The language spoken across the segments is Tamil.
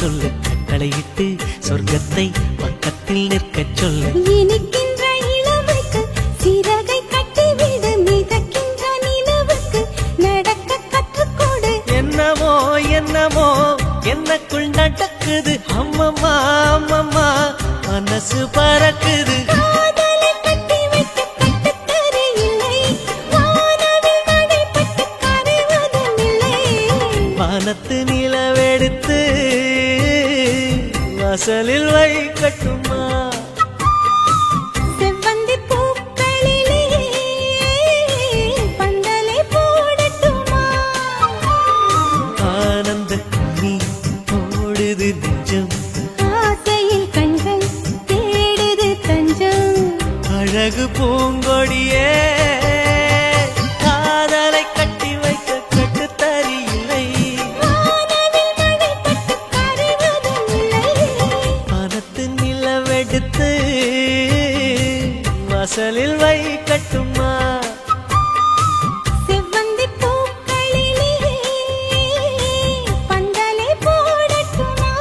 சொல்லு, கட்டளையிட்டு சொர்க்கத்தை பக்கத்தில் நிற்க சொல்லு. இனிக்கின்ற இளமைக்கு சிறகை கட்டிவிடு, மிதக்கின்ற நிலவுக்கு நடக்க கற்றுக்கொடு. என்னமோ என்னமோ என்னக்குள் நடக்குது, அம்மம்மா அம்மம்மா மனசு பறக்குது. காதலை கட்டி வைக்க கட்டுத்தறி இல்லை, வானவில் நடைபட்டு கரைவதும் இல்லை. வானத்து நிலவெடுத்து வாசலில் வைக்கட்டுமா? செவ்வந்தி பூக்களிலே பந்தலை போடட்டுமா? ஆனந்த நீ ஓடுது நெஞ்சம், ஆசையில் கண்கள் தேடுது தஞ்சம். அழகு பூங்கொடியே காதலை கட்டி வைக்க கட்டுத்தறி இல்லை. வானவில் நடைபட்டு கரைவதும் இல்லை. வானத்து நிலவெடுத்து வாசலில் வைக்கட்டுமா? செவ்வந்தி பூக்களிலே பந்தலை போடட்டுமா?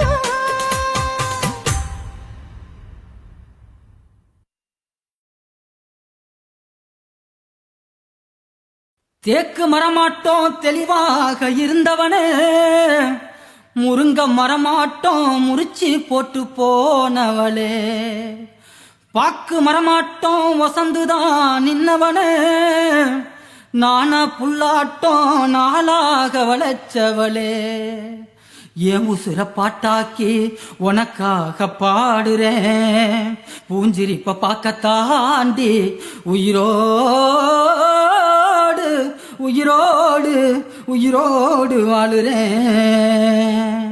தேக்கு மரமாட்டோம் தெளிவாக இருந்தவனே, முருங்க மரமாட்டோம் முறிச்சி போட்டு போனவளே, பாக்கு மரமாட்டோம் வசந்துதான் நின்னவனே, நானா புல்லாட்டோம் நாளாக வளைச்சவளே, என் உசுர பாட்டாக்கி உனக்காக பாடுறேன், பூஞ்சிரிப்ப பார்க்கத்தாண்டி உயிரோடு உயிரோடு உயிரோடு வாழுறேன்.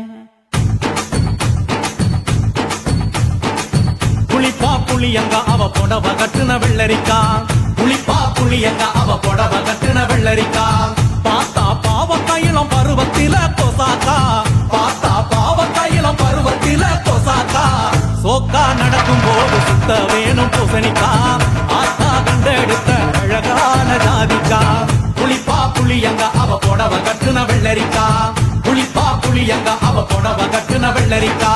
புளிப்பா புளியங்க அவ புடவ கட்டுன வெள்ளரிக்கா, புளிப்பா புளியங்க அவ புடவ கட்டுன வெள்ளரிக்கா, பார்த்தா பாவக்காயிலம் பருவத்தில கொசாக்கா, பார்த்தா பாவக்காயிலம் பருவத்தில கொசாக்கா, சோக்கா நடக்கும் போது சுத்த வேணும் பூசணிக்கா, ஆத்தா கண்டெடுத்த அழகான ஜாதிக்கா, புளிப்பா புளியங்க அவ புடவ கட்டுன வெள்ளரிக்கா, புளிப்பா புளியங்க அவ புடவ கட்டுன வெள்ளரிக்கா.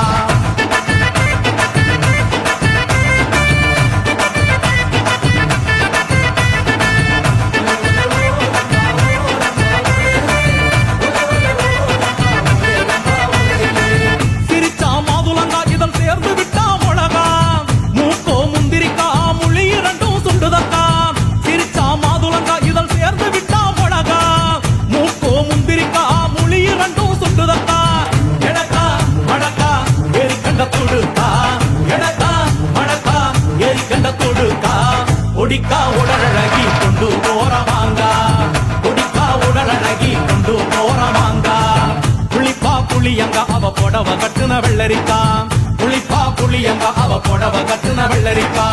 ஒடிக்கா உடலழகி கொண்டு போறவாங்க, ஒடிக்கா உடலழகி கொண்டு போறவாங்க, புளிப்பா புளியங்க அவ புடவ கட்டுன வெள்ளரிக்கா, புளிப்பா புளியங்க அவ புடவ கட்டுன வெள்ளரிக்கா.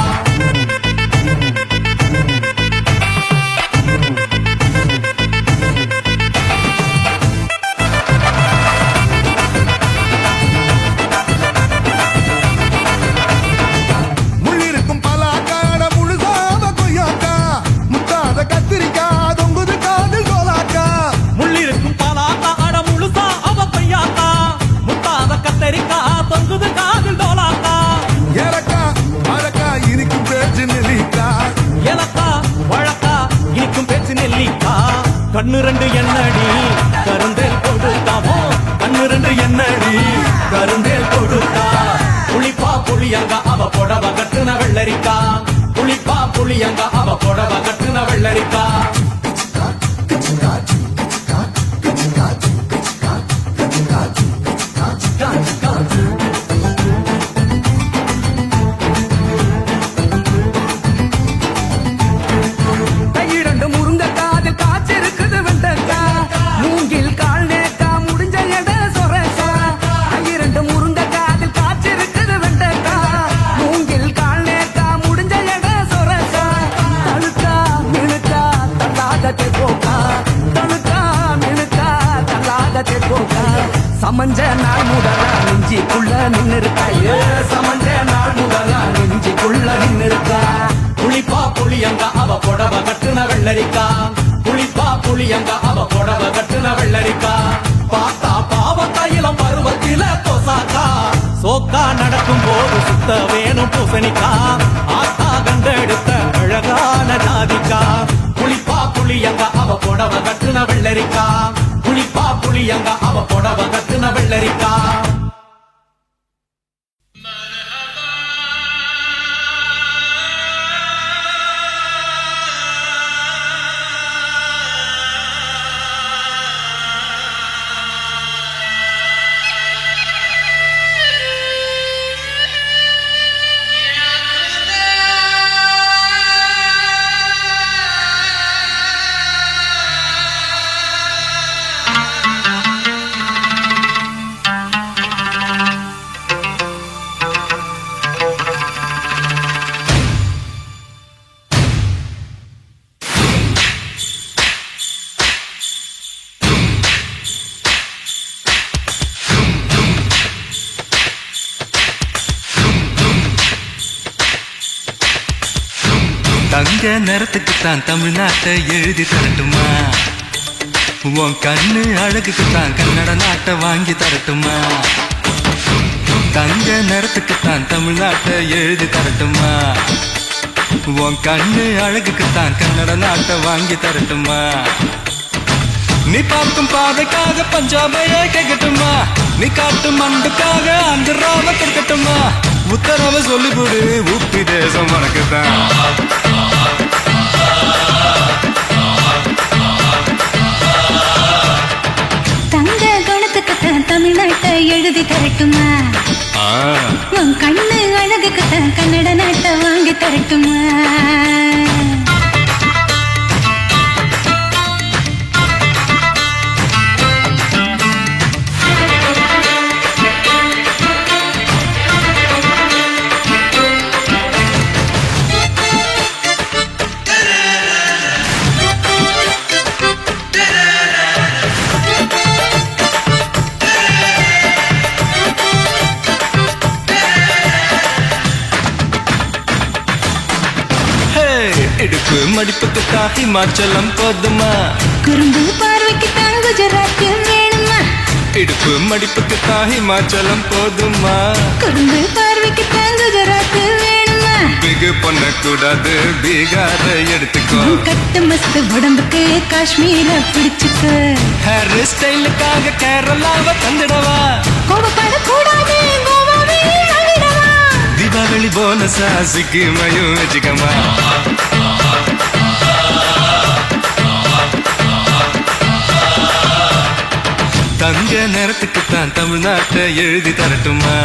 கண்ணு ரெண்டு என்னடி கருந்தேல் கொடுத்தாவோ, கண்ணு ரெண்டு என்னடி கருந்தேல் கொடுத்தா, புளிப்பா புளியங்க அவ புடவ கட்டுன வெள்ளரிக்கா, புளிப்பா புளியங்க அவ புடவ கட்டுன வெள்ளரிக்கா. சமஞ்ச நாள் முதலா நெஞ்சிக்குள்ள நின்னு இருக்கா, சமஞ்ச நாள் முதலா நெஞ்சிக்குள்ள நின்னு இருக்கா, புளிப்பா புளியங்க அவ புடவ கட்டுன வெள்ளரிக்கா, புளிப்பா புளியங்க அவ புடவ கட்டுன வெள்ளரிக்கா, பார்த்தா பாவக்காயிலம் பருவத்தில கொசாக்கா, சுத்த வேணும் பூசணிக்கா ஆத்தா கண்டெடுத்த அழகான ஜாதிக்கா புளிப்பா புளியங்க அவ புடவ கட்டுன வெள்ளரிக்கா புளிப்பா புளியங்க அவ புடவ கட்டுன வெள்ளரிக்கா தங்க நிறத்துக்குத்தான் தமிழ்நாட்டை எழுதி தரட்டுமா உன் கண்ணு அழகுக்குத்தான் கன்னட நாட்டை வாங்கி தரட்டுமா தங்க நிறத்துக்குத்தான் தமிழ்நாட்டை எழுதி தரட்டுமா உன் கண்ணு அழகுக்குத்தான் கன்னட நாட்டை வாங்கி தரட்டுமா நீ பார்க்கும் பாதைக்காக பஞ்சாபையே கேட்கட்டுமா நீ காட்டும் அன்புக்காக ஆந்திராவை கொடுக்கட்டுமா உத்தரவை சொல்லிவிடு உப்பி தேசம் உனக்குதான் தங்க குணத்துக்குத்தான் தமிழ்நாட்டை எழுதி தரட்டுமா உன் கண்ணு அழகுக்குத்தான் கன்னட நாட்டை வாங்கி தரட்டுமா இடுப்பு மடிப்புக்குத்தான் ஹிமாச்சலம் போதுமா குறும்பு பார்வைக்குத்தான் குஜராத் வேணுமா இடுப்பு மடிப்புக்குத்தான் ஹிமாச்சலம் போதுமா குறும்பு பார்வைக்குத்தான் குஜராத் வேணுமா பிகு பண்ணக்கூடாது பீகார எடுத்துக்கோ கட்டு மஸ்து உடம்புக்கு காஷ்மீர பிடிச்சுக்கு ஹேர் ஸ்டைலுக்காக கேரளாவை தந்துடவா கோபப்படக்கூடாது கோவாவே ஆகிடவா தீபாவளி போனஸா சிக்கிமையும் வச்சுக்கமா தங்க நேரத்துக்குத்தான் தமிழ்நாட்டை எழுதி தரட்டுமா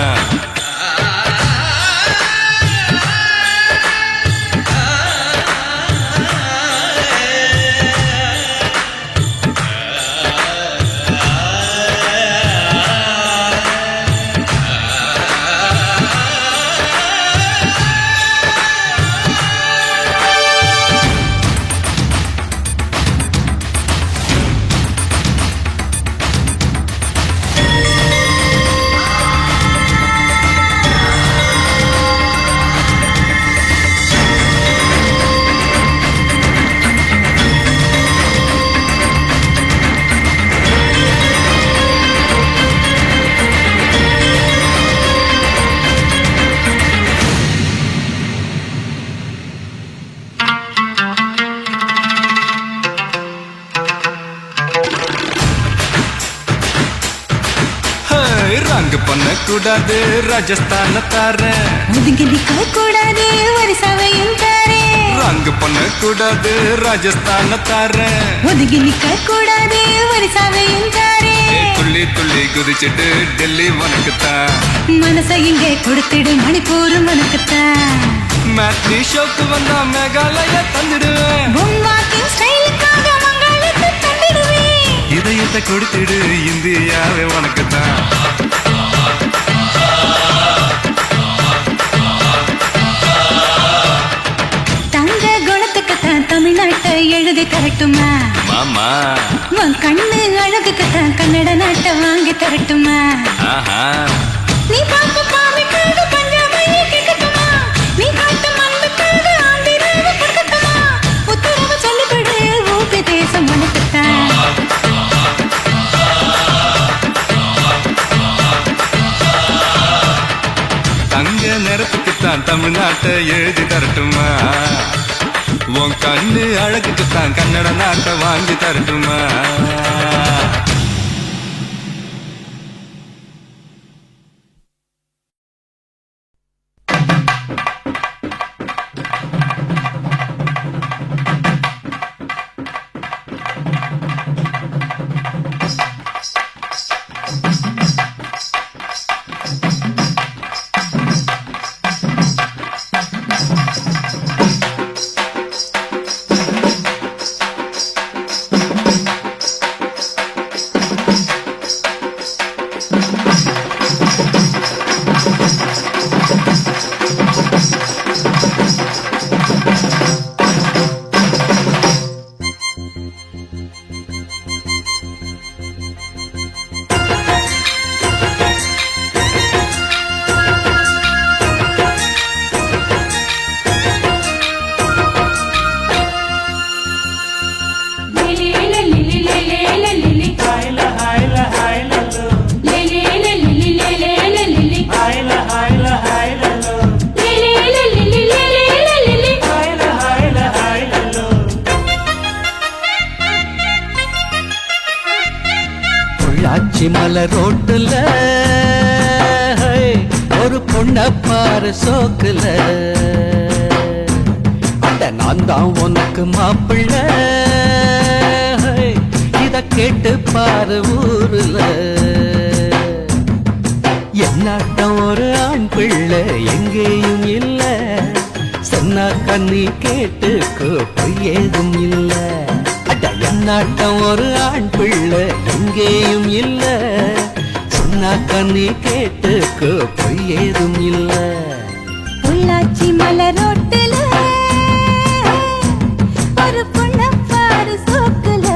ரங்கு பண்ணக்கூடாது ராஜஸ்தான தாரேன் ஒதுங்கி நிக்க கூடாது ஒரு சவையும் தாரே ரங்கு பண்ணக்கூடாது ராஜஸ்தான தாரேன் ஒதுங்கி நிக்க கூடாது ஒரு சவையும் தாரே துள்ளி துள்ளி குதிச்சுட்டு டெல்லி உனக்குத்தான் மனசை இங்கே கொடுத்துடு மணிப்பூர் உனக்குத்தான் மேட்னி ஷோக்கு வந்தா மேகாலய தந்துடுவேன் பொம்மாக்கின் ஸ்டைலுக்காக மங்களத்தை தந்திடுவேன் இதயத்தை கொடுத்துடு இந்தியாவே உனக்குத்தான் தங்க குணத்துக்குத்தான் தமிழ்நாட்டை எழுதி தரட்டுமா மாமா உன் கண்ணு அழகுக்குத்தான் கன்னட நாட்டை வாங்கி தரட்டுமா ஆஹா நீ பார்க்க பாவைக்காக பஞ்சாபையே கேட்கட்டுமா நீ காட்டும் அன்புக்காக ஆந்திராவை கொடுக்கட்டுமா உத்தரவு சொல்லிவிடு ஊபி தேசம் உனக்குத்தான் தங்க நிற தான் தமிழ்நாட்டை எழுதி தரட்டுமா உன் கண்ணு அழகுக்கு தான் கன்னட நாட்டை வாங்கி தரட்டுமா மலை ரோட்டுல ஒரு பொண்ண பாரு சோக்குல அட நான் தான் உனக்கு மாப்பிள்ள இத கேட்டு பாரு ஊருல என்னாட்டம் ஒரு ஆண் பிள்ளை எங்கேயும் இல்ல சொன்னா கண்ணி கேட்டுக்கோ பொய் ஏதும் இல்ல என்னாட்டம் ஒரு ஆண் பிள்ளை எங்கேயும் இல்ல சொன்னா கண்ணி கேட்டுக்கோ பொய் ஏதும் இல்ல பொள்ளாச்சி மலரோட்டுல ஒரு பொண்ண பாரு சோக்குல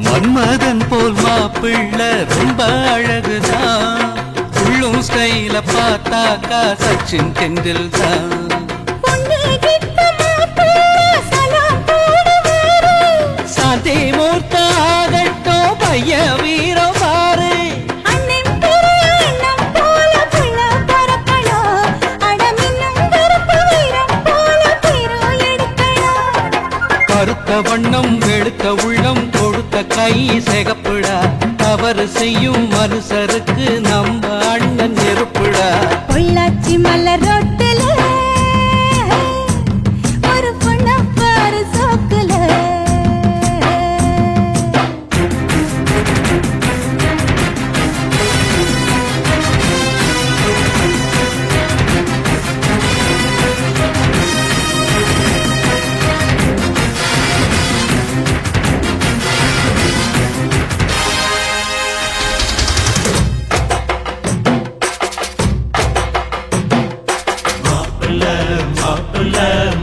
மன்மதன் போல் மாப்பிள்ளை ரொம்ப அழகுதான் உள்ளும் ஸ்டைல பார்த்தாக்கா சச்சின் டெண்டுல்கர் சாதே மூர்த்த ஆகட்டோ பைய வீரோ பாரு கருத்த வண்ணம் வெளுத்த உள்ளம் கொடுத்த கை சிகப்புடா தவறு செய்யும் மனுஷருக்கு நம்ம அண்ணன் நெருப்புடா பொள்ளாச்சி மலரோட்டுல ஒரு பொண்ண பாரு சோக்குல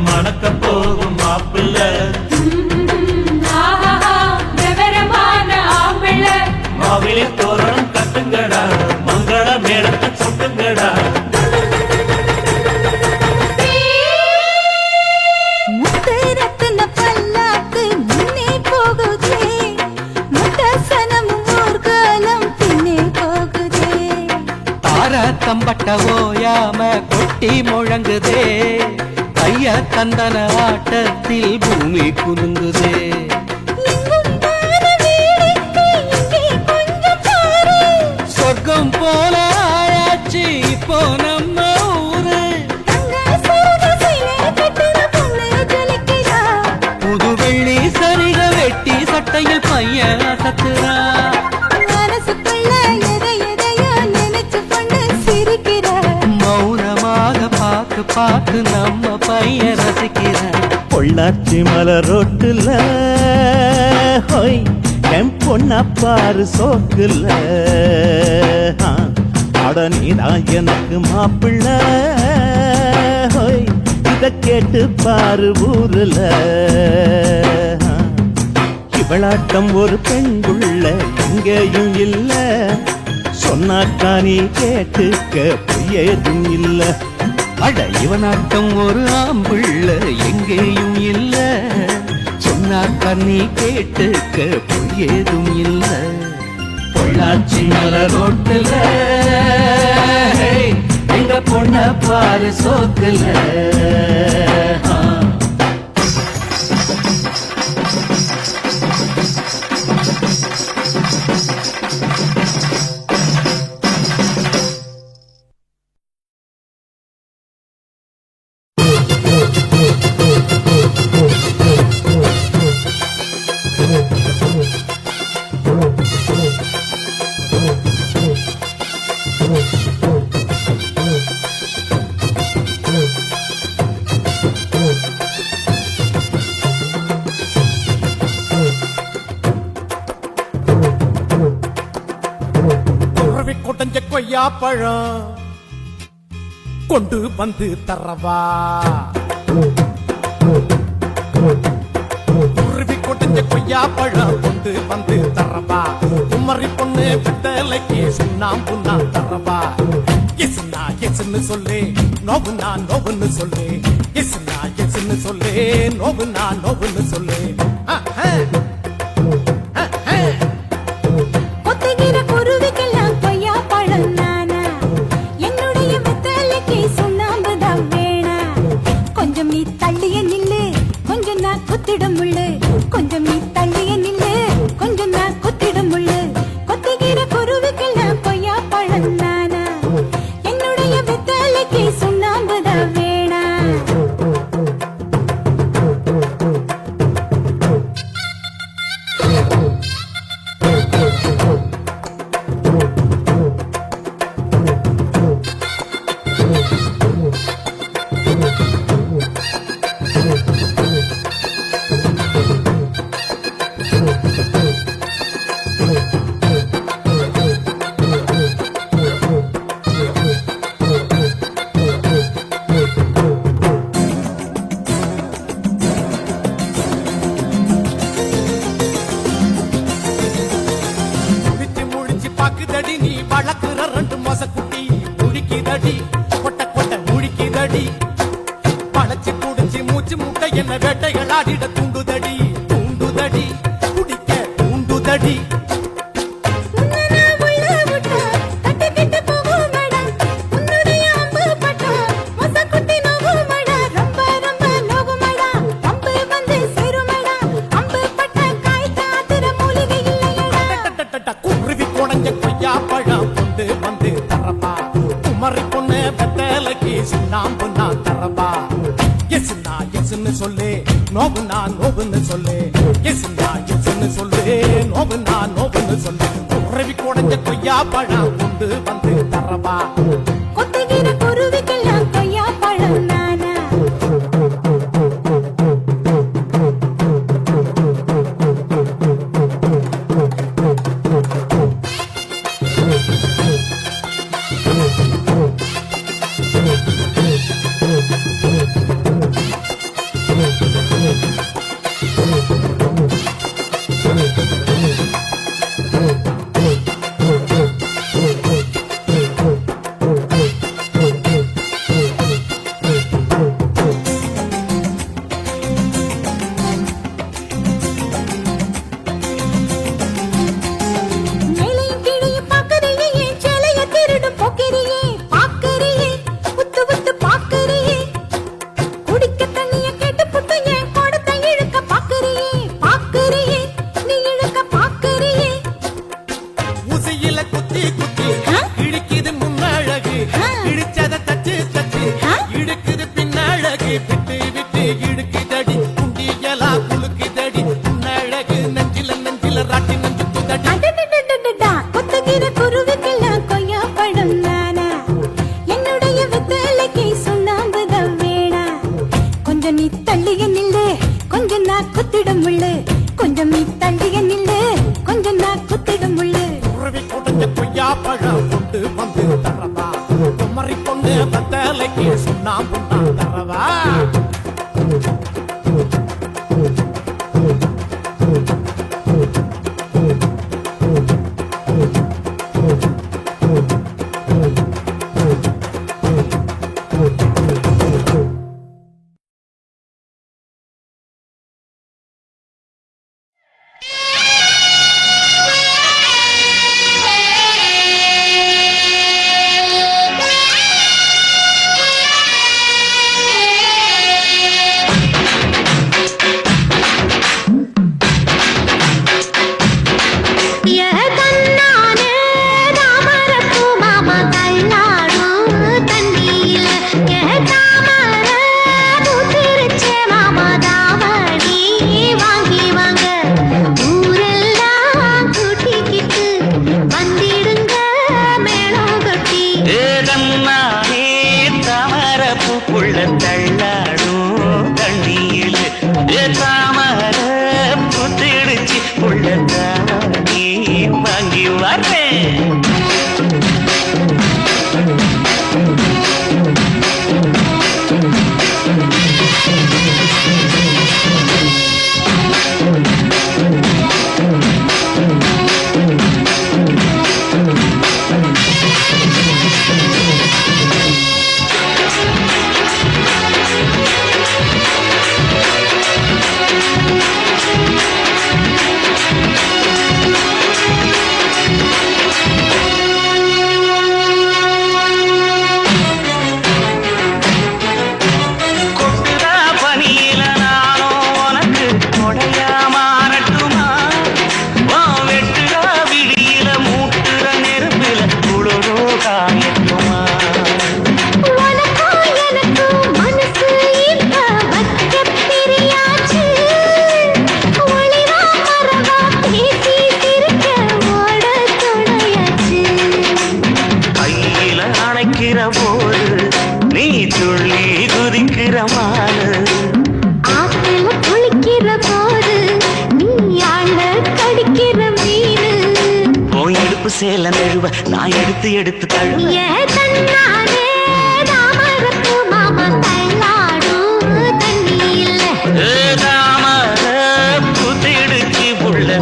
மணக்க போகும் மாப்பிள்ள மாவிலே தோரணம் கட்டுங்கடா மங்கள மேடத்தை சுட்டுங்கடா முத்தரத்தின பல்லாக்கு முன்னே போகுதே முத்தசனமும் ஊர்காலம் பின்னே போகுதே தார தம்பட்ட ஓயாம கொட்டி முழங்குதே கைய தந்தன ஆட்டத்தில் பூமி குலுங்குதே சொர்க்கம் போல ஆயாச்சு இப்போ நம்ம ஊரு புது வெள்ளி சரிக வெட்டி சட்டையில் பையன் அசத்துறா மனசுக்குள்ள எதையோ நினைச்சு பொண்ணு சிரிக்கிறா பார்த்து நம்ம பையன் ரசிக்கிறான். பொள்ளாச்சி மலர் ரோட்டுல ஹோய் என் பொண்ண பாரு சோக்குல அட நீதான் எனக்கு மாப்பிள்ள ஹோய் இத கேட்டு பாரு ஊருல இவளாட்டம் ஒரு பெண்குள்ள எங்கேயும் இல்ல சொன்னாக்கா நீ கேட்டுக்க பொய்யேதும் இல்ல. அட இவனாட்டம் ஒரு ஆம்புள்ள எங்கேயும் இல்ல சொன்னாக்கா நீ கேட்டுக்க பொய்யேதும் இல்ல. பொள்ளாச்சி மலர் ரோட்டுல எங்க பொண்ண பாரு சோக்குல கொட்டஞ்ச கொய்யா பழம் கொண்டு வந்து தரவா குருவி கொட்டஞ்ச கொய்யா பழம் கொண்டு வந்து தரவா குமரி பொண்ணு பித்தலைக்கு சுண்ணாம்புண்ணா தரவா எஸ்னா எஸ்ன்னு சொல்லு நோவுனா நோவுன்னு சொல்லு எஸ்னா எஸ்ன்னு சொல்லு நோவுனா நோவுன்னு சொல்லு ஒத்துகிற குருவிக்கெல்லாம் கொய்யா பழம் நானா என்னுடைய வெத்தலைக்கு சுண்ணாம்புதான் வேணா கொஞ்சம் நீ தள்ளிய நில்லு கொஞ்சம் நான் குத்திடும் முள்ளு கொஞ்சம் நீ தள்ளிய நில்லு கொஞ்சம் நான் குத்திடும் முள்ளு கொத்துகிற குருவிக்கெல்லாம் கொய்யா பழம் நானா என்னுடைய வெத்தலைக்கு சுண்ணாம்புதான் வேணா. பாக்குதடி நீ வளர்க்குற ரெண்டு மாச குட்டி முழிக்குதடி கொட்ட கொட்ட முழிக்குதடி பழச்சி குடிச்சு மூச்சு முட்டை என்ன வேட்டைகளாடிட தூண்டுதடி தூண்டுதடி குடிக்க தூண்டுதடி குருவி கொடைஞ்ச கொய்யா பழம் கொண்டு வந்து தரப்பா குமரி பொண்ணு வெத்தலைக்கு சுண்ணாம்புண்ணா தரப்பா எஸ்னா எஸ்ன்னு சொல்லு நோவுனா நோவுன்னு சொல்லு எஸ்னா எஸ்ன்னு சொல்லு நோவுனா நோவுன்னு சொல்லு குருவி கொடைஞ்ச கொய்யா பழம் கொண்டு வந்து தரப்பா கொத்துகிற குருவிக்கெல்லாம் கொய்யா பழம் நானா சுண்ணாம்புதான் கொய்யா பழம் கொண்டு வந்து தரவா குமரி பொண்ணு பத்தலைக்கு சுண்ணாம்பு நான் தரவா சேல நழுவ நான் எடுத்து எடுத்து தழுவ புத்திடுச்சு புள்ள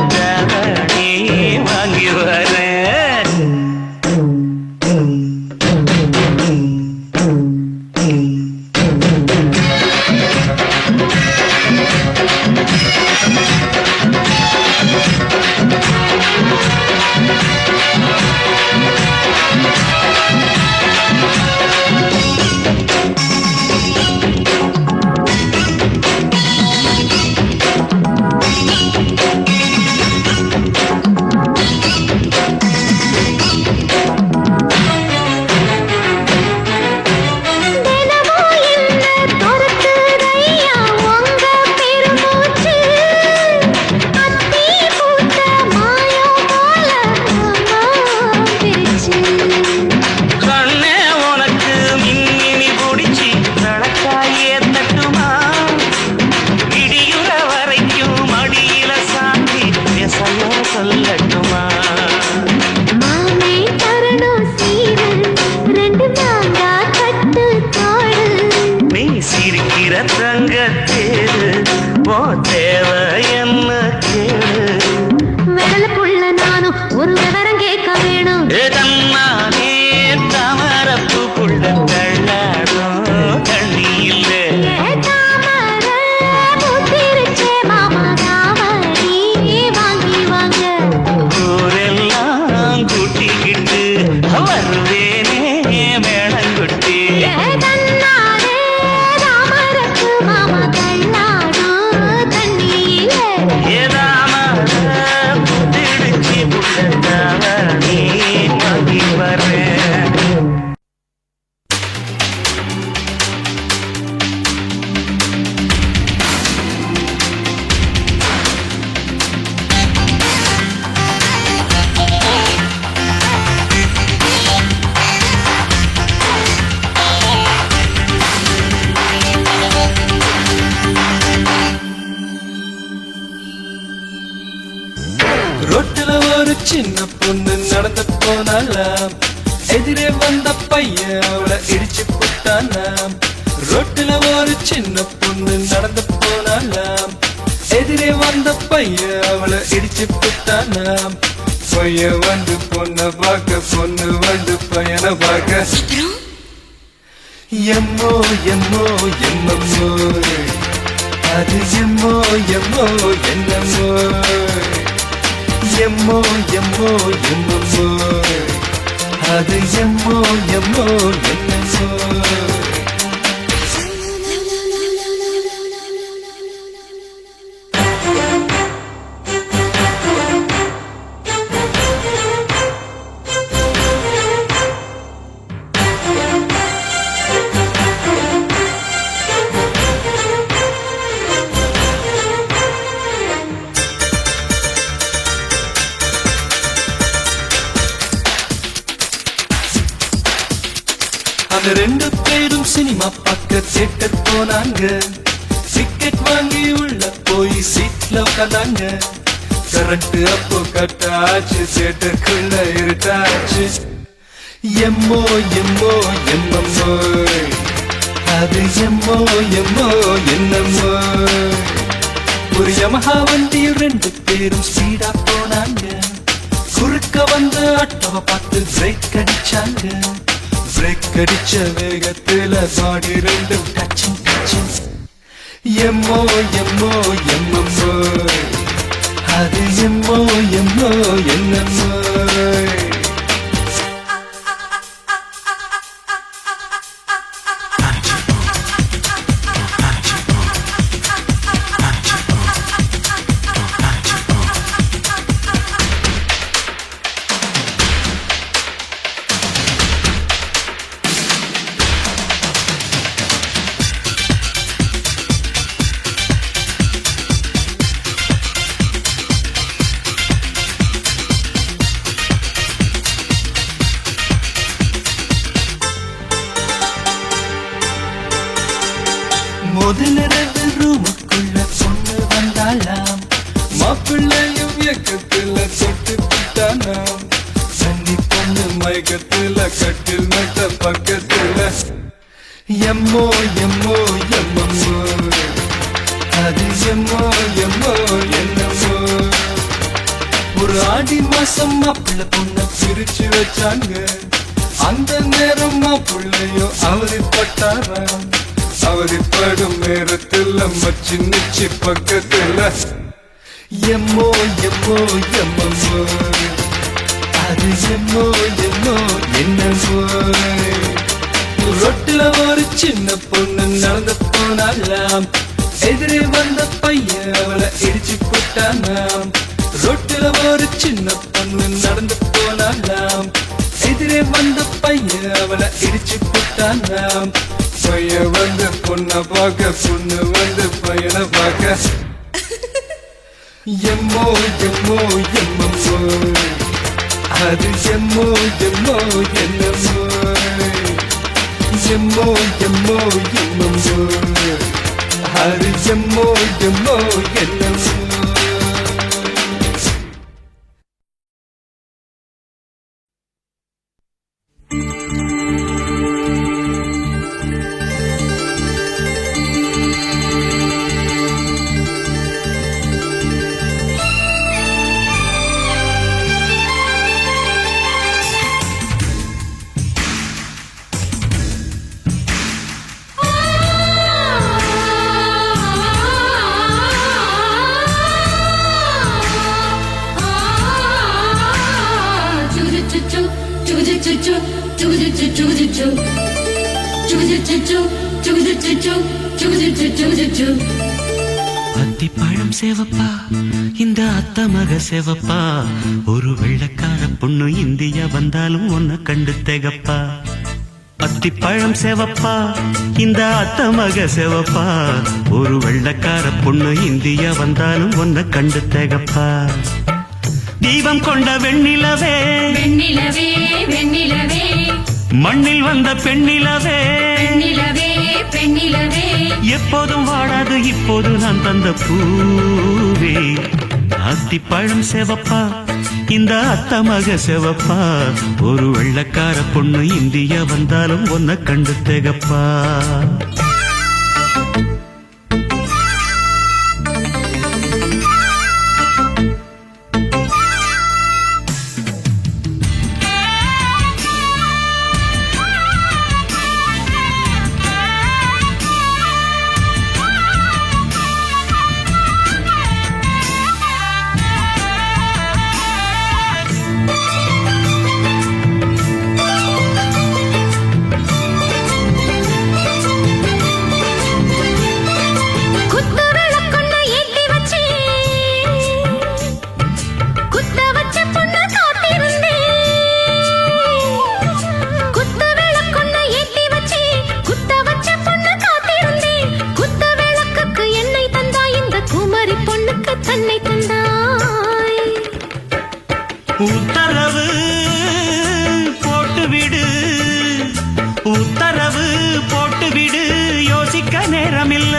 வாங்கி வரேன் ரோட்டுல ஒரு சின்ன பொண்ணு நடந்து போனாலாம் எதிரே வந்த பையன் அவளை இடிச்சு போட்டானாம் ரோட்டுல ஒரு சின்ன பொண்ணு நடந்து போனாலாம் எதிரே வந்த பையன் அவளை இடிச்சு போட்டானாம் பையன் வந்து பொண்ண பார்க்க பொண்ணு வந்து பையனை பார்க்க எம்மோ எம்மோ எம்மம்மோ அது எம்மோ எம்மோ என்னம்மோ எம்மோ எம்மோ எம்மம்மோ அது எம்மோ எம்மோ என்னம்மோ அந்த ரெண்டு பேரும் சினிமா பார்க்க தியேட்டர் போனாங்க டிக்கெட் வாங்கி உள்ள போய் சீட்ல உட்காந்தாங்க கரண்ட் அப்போ கட்டாச்சு தியேட்டருக்குள்ள இருட்டாச்சு எம்மோ எம்மோ எம்மம்மோ அது எம்மோ எம்மோ என்னம்மோ ஒரு யமஹா வண்டியில் ரெண்டு பேரும் ஸ்பீடா போனாங்க குறுக்க வந்த ஆட்டோவை பார்த்து பிரேக் அடிச்சாங்க பிரேக் அடிச்ச வேகத்துல பாடி ரெண்டும் டச்சிங் டச்சிங் எம்மோ எம்மோ எம்மம்மோ அது எம்மோ எம்மோ என்னம்மோ முதலிரவு ரூமுக்குள்ள பொண்ணு வந்தாலாம் மாப்பிள்ளையும் இயக்கத்துல தொட்டு விட்டானாம் சன்னி பொண்ணு மயக்கத்துல கட்டில் நட்ட பக்கத்துல எம்மோ எம்மோ எம்மம்மோ அது எம்மோ எம்மோ என்னம்மோ ஒரு ஆடி மாசம் மாப்பிள்ளை பொண்ண பிரிச்சு வச்சாங்க அந்த நேரம் மாப்பிள்ளையோ அவதிப்பட்டாராம் அவதிப்படும் நேரத்தில் மச்சி நிச்சி பக்கத்துல எம்மோ எம்மோ எம்மம்மோ அது எம்மோ எம்மோ என்னம்மோ ரொட்டுல ஒரு சின்ன பொண்ணு நடந்து போனாலாம் எதிரே வந்த பையன் அவளை இடிச்சு போட்டானாம் ரொட்டுல ஒரு சின்ன பொண்ணு நடந்து போனாலாம் எதிரே வந்த பையன் அவளை இடிச்சு போட்டானாம் பையன் வந்து பொண்ண பார்க்க பொண்ணு வந்து பையனை பார்க்க எம்மோ எம்மோ எம்மம்மோ அது எம்மோ எம்மோ என்னம்மோ எம்மோ எம்மோ எம்மம்மோ அது எம்மோ எம்மோ என்னம்மோ அத்திப்பழம் சேவப்பா இந்த அத்த மக சேவப்பா ஒரு வெள்ளக்கார பொண்ணு இந்தியா வந்தாலும் உன்னை கண்டு தேகப்பா அத்திப்பழம் சேவப்பா இந்த அத்த மக சேவப்பா ஒரு வெள்ளக்கார பொண்ணு இந்தியா வந்தாலும் உன்னை கண்டு தேகப்பா தீபம் கொண்ட வெண்ணிலவே வெண்ணிலவே வெண்ணிலவே மண்ணில் வந்த பெண்ணிலவே பெண்ணிலவே பெண்ணிலவே எப்போதும் வாடாது இப்போது நான் தந்த பூவே அத்திப்பழம் சேவப்பா இந்த அத்த மக செவப்பா ஒரு வெள்ளக்கார பொண்ணு இந்தியா வந்தாலும் ஒன்ன கண்டு திகப்பா உத்தரவு போட்டுவிடு உத்தரவு போட்டுவிடு யோசிக்க நேரமில்ல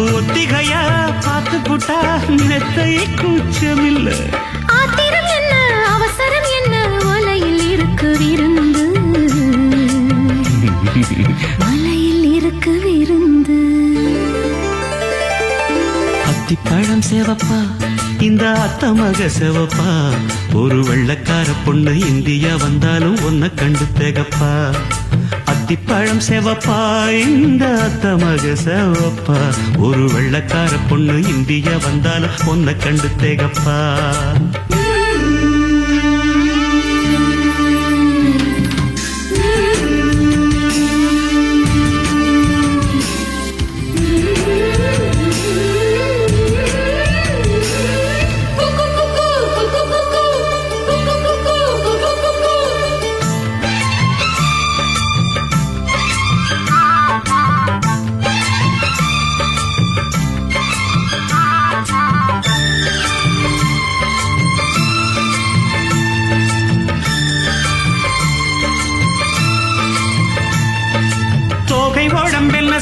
ஒத்திகையா பார்த்து புட்டா நெத்தை கூச்சமில்ல ஆத்திரம் என்ன அவசரம் என்ன மலையில் இருக்கு விருந்து மலையில் இருக்கு விருந்து அத்திப்பழம் சேவப்பா இந்த அத்த மக செவப்பா ஒரு வெள்ளக்கார பொண்ணு இந்தியா வந்தாலும் ஒன்ன கண்டு திகப்பா அத்திப்பழம் செவப்பா இந்த அத்த மக செவப்பா ஒரு வெள்ளக்கார பொண்ணு இந்தியா வந்தாலும் ஒன்ன கண்டு திகப்பா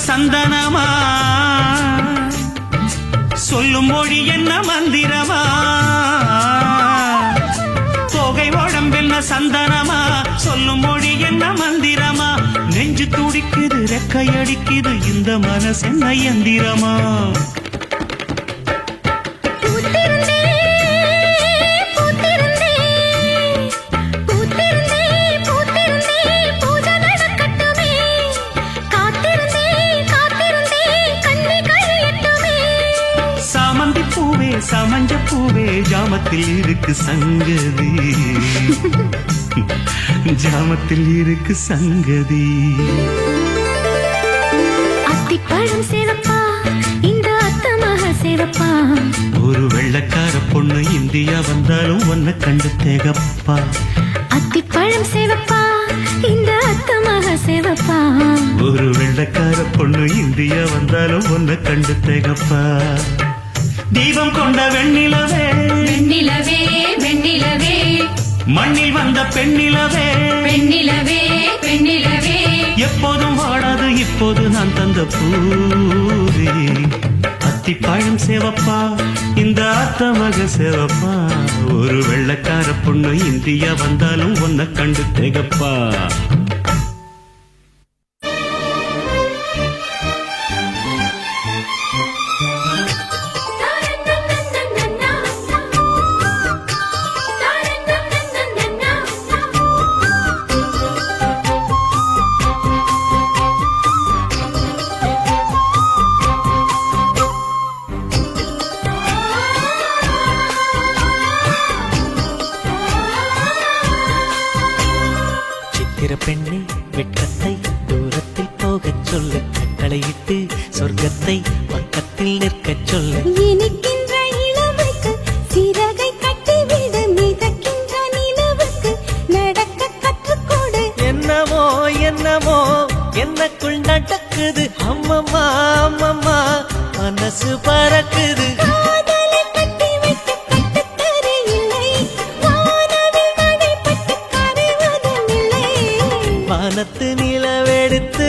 சந்தனமா சொல்லும் மொழி என்ன மந்திரமா தொகை உடம்பென்ன சந்தனமா சொல்லும் மொழி என்ன மந்திரமா நெஞ்சு துடிக்குது ரெக்கை அடிக்குது இந்த மனசு என்ன எந்திரமா சமஞ்ச பூவே ஜாமத்தில் இருக்கு சங்கதி ஜாமத்தில் இருக்கு சங்கதி அத்திப்பழம் சேவப்பா இந்த அத்த மக சேவப்பா ஒரு வெள்ளக்கார பொண்ணு இந்தியா வந்தாலும் ஒன்ன கண்டு திகப்பா அத்திப்பழம் சேவப்பா இந்த அத்த மக சேவப்பா ஒரு வெள்ளக்கார பொண்ணு இந்தியா வந்தாலும் ஒன்ன கண்டு திகப்பா தீபம் கொண்ட வெண்ணிலவே வெண்ணிலவே வெண்ணிலவே மண்ணில் வந்த பெண்ணிலவே பெண்ணிலவே பெண்ணிலவே எப்போதும் வாடாது இப்போது நான் தந்த பூவே அத்திப்பழம் சேவப்பா இந்த அத்த மக சேவப்பா ஒரு வெள்ளக்கார பொண்ணு இந்தியா வந்தாலும் ஒன்ன கண்டு திகப்பா பெண்ணே வெட்கத்தை தூரத்தில் போகச் சொல்லு கட்டளையிட்டு சொர்க்கத்தை பக்கத்தில் நிற்கச் சொல்லு இனிக்கின்ற இளமைக்கு சிறகை கட்டிவிடு மிதக்கின்ற நிலவுக்கு நடக்க கற்றுக்கொடு என்னமோ என்னமோ என்னக்குள் நடக்குது அம்மம்மா அம்மம்மா மனசு பறக்குது வானத்து நிலவெடுத்து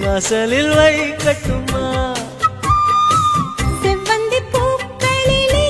வாசலில் வைக்கட்டுமா செவ்வந்தி பூக்களிலே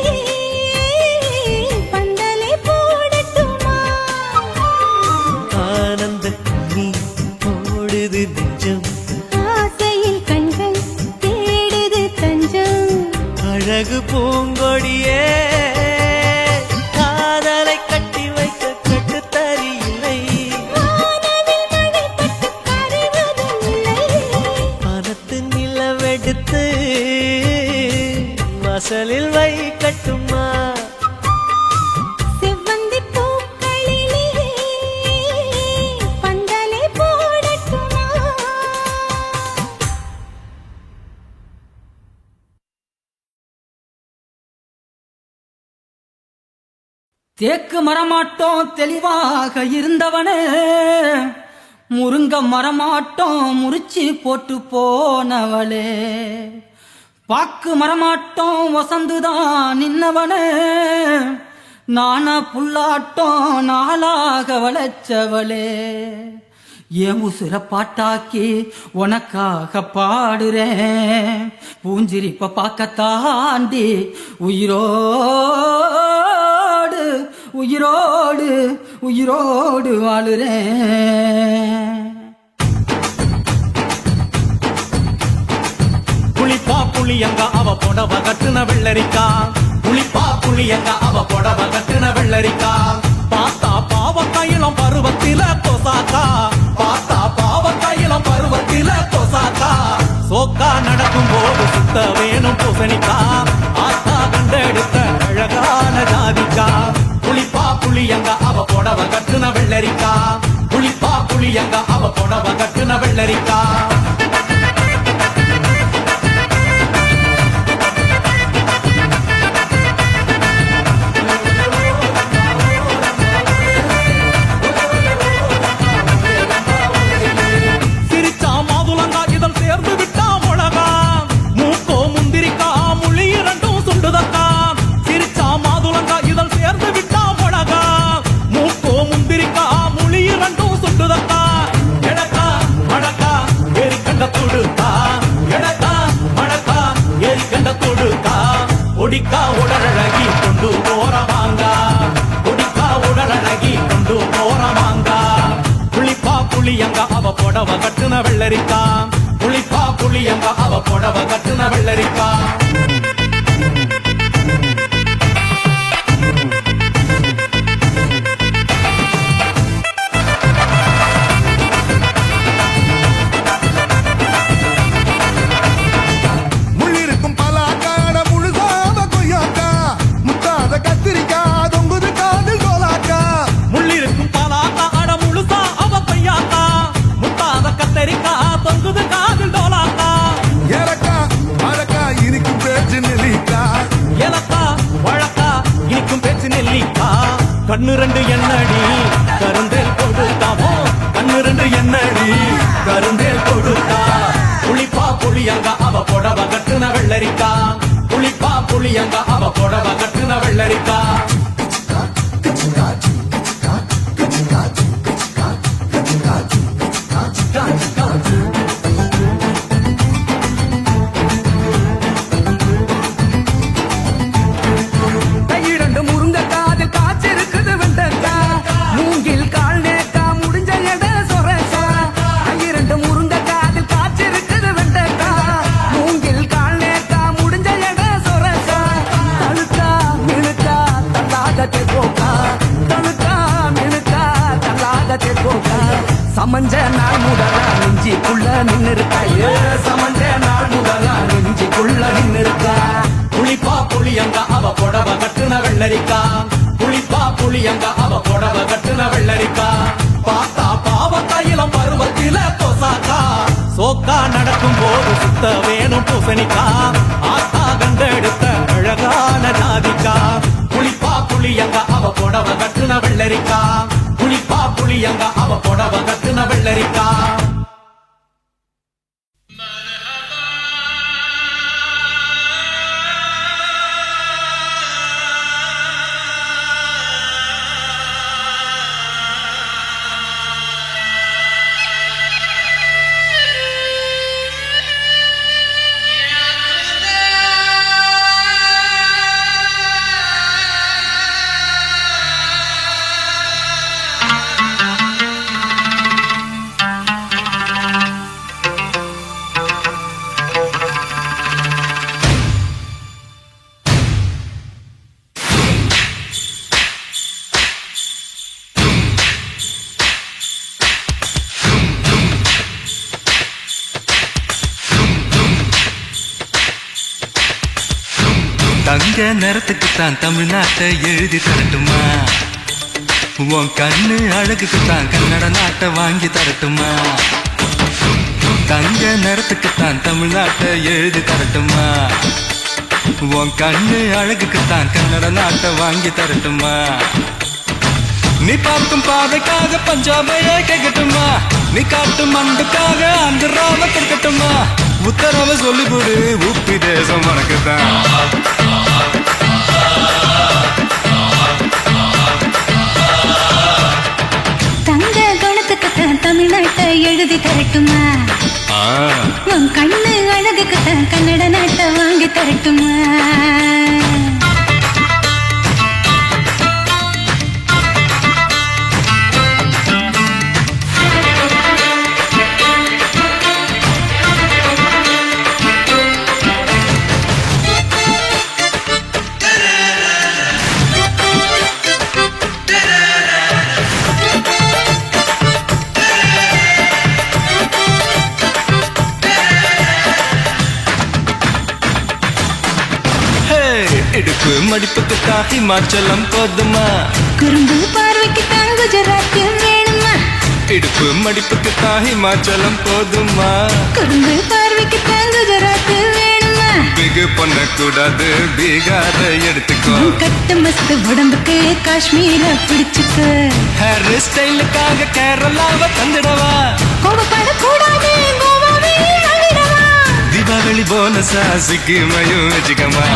தேக்கு மரமாட்டோம் தெளிவாக இருந்தவனே முருங்க மரமாட்டோம் முறிச்சி போட்டு போனவளே பாக்கு மரமாட்டோம் வசந்துதான் நின்னவனே நானா புல்லாட்டோம் நாளாக வளைச்சவளே என் உசுர பாட்டாக்கி உனக்காக பாடுறேன் பூஞ்சிரிப்ப பார்க்க தாண்டி உயிரோடு உயிரோடு உயிரோடு வாழுறேன் புளிப்பா புளியங்க அவ புடவ கட்டுன வெள்ளரிக்கா புளிப்பா புளியங்க அவ புடவ கட்டுன வெள்ளரிக்கா பார்த்தா பாவக்காயிலம் பருவத்தில கொசாக்கா பார்த்தா பாவக்காயிலம் பருவத்தில கொசாக்கா சோக்கா நடக்கும் போது சுத்த வேணும் பூசணிக்கா ஆத்தா கண்டெடுத்த அழகான ஜாதிக்கா புளிப்பா புளியங்க அவ புடவ கட்டுன வெள்ளரிக்கா புளிப்பா புளியங்க அவ புடவ கட்டுன வெள்ளரிக்கா ஒடிக்கா உடலழகி கொண்டு போறவாங்க ஒடிக்கா உடலழகி கொண்டு போறவாங்க புளிப்பா புளியங்க அவ புடவ கட்டுன வெள்ளரிக்கா புளிப்பா புளியங்க அவ புடவ கட்டுன வெள்ளரிக்கா கண்ணு ரெண்டு என்னடி கருந்தேல் கொடுத்தாவோ கண்ணு ரெண்டு என்னடி கருந்தேல் கொடுத்தா புளிப்பா புளியங்க அவ புடவ கட்டுன வெள்ளரிக்கா புளிப்பா புளியங்க அவ புடவ கட்டுன வெள்ளரிக்கா சமஞ்ச நாள் முதலா நெஞ்சிக்குள்ள நின்னு இருக்கா சமஞ்ச நாள் முதலா நெஞ்சிக்குள்ள நின்னு இருக்கா புளிப்பா புளியங்க அவ புடவ கட்டுன வெள்ளரிக்கா புளிப்பா புளியங்க அவ புடவ கட்டுன வெள்ளரிக்கா பார்த்தா பாவக்காயிலம் பருவத்தில கொசாக்கா சோக்கா நடக்கும் போது சுத்த வேணும் பூசணிக்கா ஆத்தா கண்டெடுத்த அழகான ஜாதிக்கா புளிப்பா புளியங்க அவ புடவ கட்டுன வெள்ளரிக்கா புளிப்பா புளியங்க அவ புடவ கட்டுன வெள்ளரிக்கா தங்க நிறத்துக்குத்தான் தமிழ்நாட்டை எழுதி தரட்டுமா உன் கண்ணு அழகுக்குத்தான் கன்னட நாட்டை வாங்கி தரட்டுமா தங்க நிறத்துக்குத்தான் தமிழ்நாட்டை எழுதி தரட்டுமா உன் கண்ணு அழகுக்குத்தான் கன்னட நாட்டை வாங்கி தரட்டுமா நீ பார்க்கும் பாதைக்காக பஞ்சாபையே கேட்கட்டுமா நீ காட்டும் அன்புக்காக ஆந்திராவ கொடுக்கட்டுமா உத்தரவை சொல்லிவிடு உப்பி தேசம் உனக்குத்தான் தங்க குணத்துக்குத்தான் தமிழ்நாட்டை எழுதி தரட்டுமா உன் கண்ணு அழகுக்குத்தான் கன்னட நாட்டை வாங்கி தரட்டுமா இடுப்பு மடிப்புக்குத்தான் ஹிமாச்சலம் போதுமா குறும்பு பார்வைக்குத்தான் குஜராத் வேணுமா இடுப்பு மடிப்புக்குத்தான் ஹிமாச்சலம் போதுமா குறும்பு பார்வைக்குத்தான் குஜராத் வேணுமா பிகு பண்ணக்கூடாது பீகார எடுத்துக்கோ கட்டு மஸ்து உடம்புக்கு காஷ்மீர பிடிச்சுக்க ஹேர் ஸ்டைலுக்காக கேரளாவை தந்துடவா கோபப்படக்கூடாது கோவாவே ஆகிடவா தீபாவளி போனஸா சிக்கிமையும் வச்சுக்கமா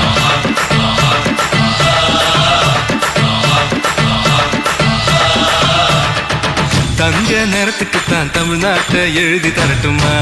தங்க நேரத்துக்குத்தான் தமிழ்நாட்டை எழுதி தரட்டுமா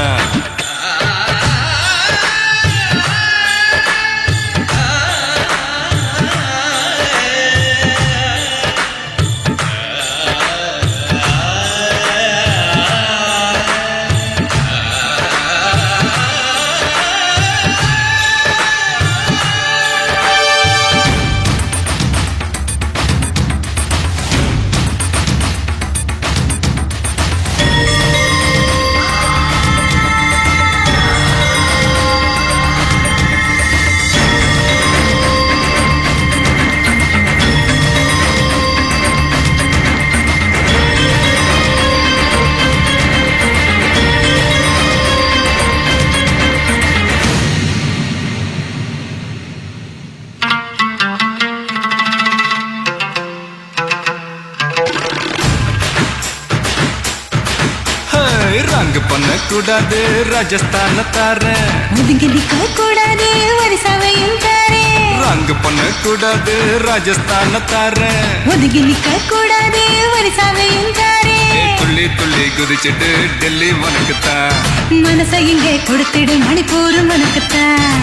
ரங்கு பண்ணக்கூடாது ராஜஸ்தான தாரேன் ஒதுங்கி நிக்க கூடாது வரிசவையும் தாரே ரங்கு பண்ணக்கூடாது ராஜஸ்தான தாரேன் ஒதுங்கி நிக்க கூடாது வரிசவையும் தாரே துள்ளி துள்ளி குதிச்சுட்டு டெல்லி உனக்குத்தான் மனசை இங்கே கொடுத்துடு மணிப்பூர் மனக்குத்தான்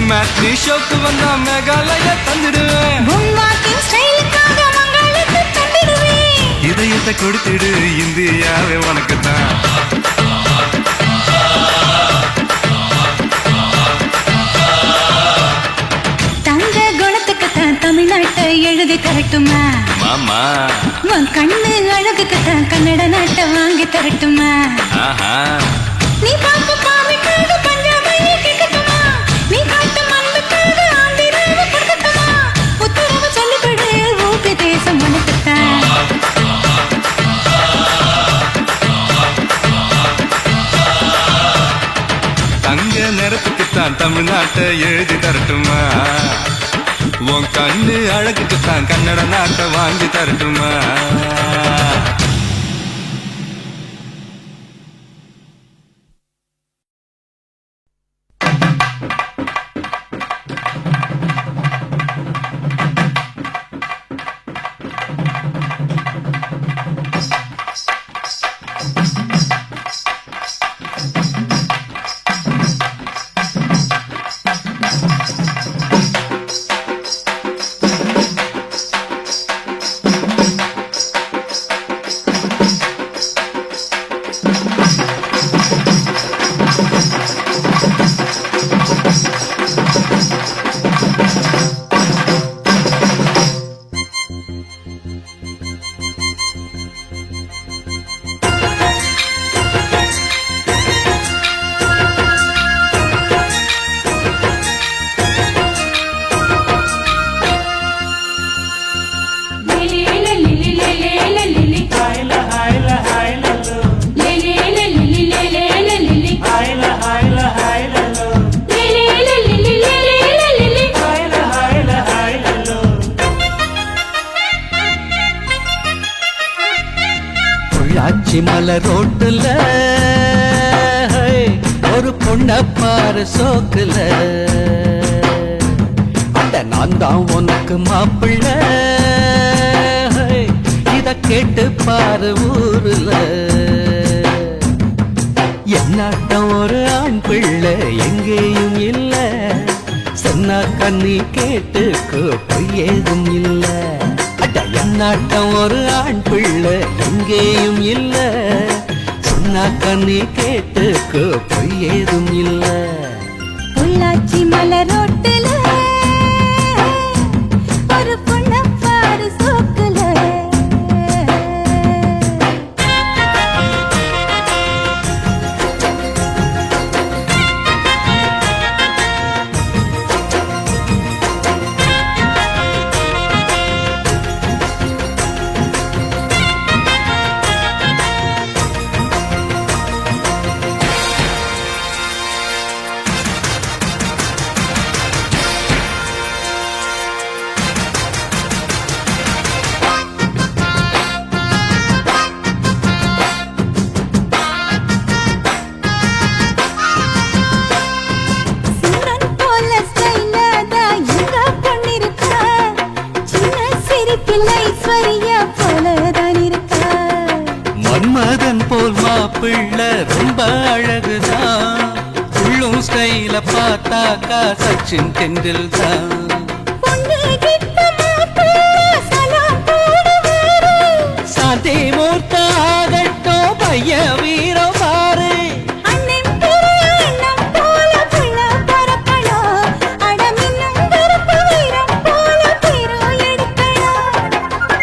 மேட்னி ஷோக்கு வந்தா மேகாலய தந்துடுவேன் உன் வாக்கிங் ஸ்டைலுக்காக மங்களுக்கு தந்திடுவேன் இதயத்தை கொடுத்துடு இந்தியாவே உனக்குத்தான் தங்க குணத்துக்குத்தான் தமிழ்நாட்டை எழுதி தரட்டுமா மாமா உன் கண்ணு அழகுக்குத்தான் கன்னட நாட்டை வாங்கி தரட்டுமா ஆஹா நீ பார்க்க பாவைக்காக பஞ்சாபையே கேட்கட்டுமா நீ காட்டும் அன்புக்காக ஆந்திராவை கொடுக்கட்டுமா உத்தரவு சொல்லிவிடு ஊபி தேசம் உனக்குத்தான் தங்க நேரத்துக்குத்தான் தமிழ்நாட்டை எழுதி தரட்டுமா உன் கண்ணு அழகுக்குத்தான் கன்னட நாட்டை வாங்கி தரட்டுமா பொள்ளாச்சி மலை ரோட்டுல ஒரு பொண்ண பாரு சோக்குல அட நான் தான் உனக்கு மாப்பிள்ளை இத கேட்டு பாரு ஊருல என்னாட்டம் ஒரு ஆண் பிள்ளை எங்கேயும் இல்ல சொன்னா கண்ணி கேட்டுக்கோ பொய் ஏதும் இல்ல அட என்னாட்டம் ஒரு ஆண் பிள்ளை எங்கேயும் இல்ல சொன்னா கண்ணி கேட்டுக்கோ பொய் ஏதும் இல்ல பொள்ளாச்சி மலரோட்டுல ஒரு பொண்ண பாரு சோக்குல மன்மதன் போல் மாப்பிள்ளை ரொம்ப அழகுதான் உள்ளும் ஸ்டைல பார்த்தாக்கா சச்சின் டெண்டுல்கர் சாந்தி மூர்த்த ஆகட்டும் பைய வீரம் பாரு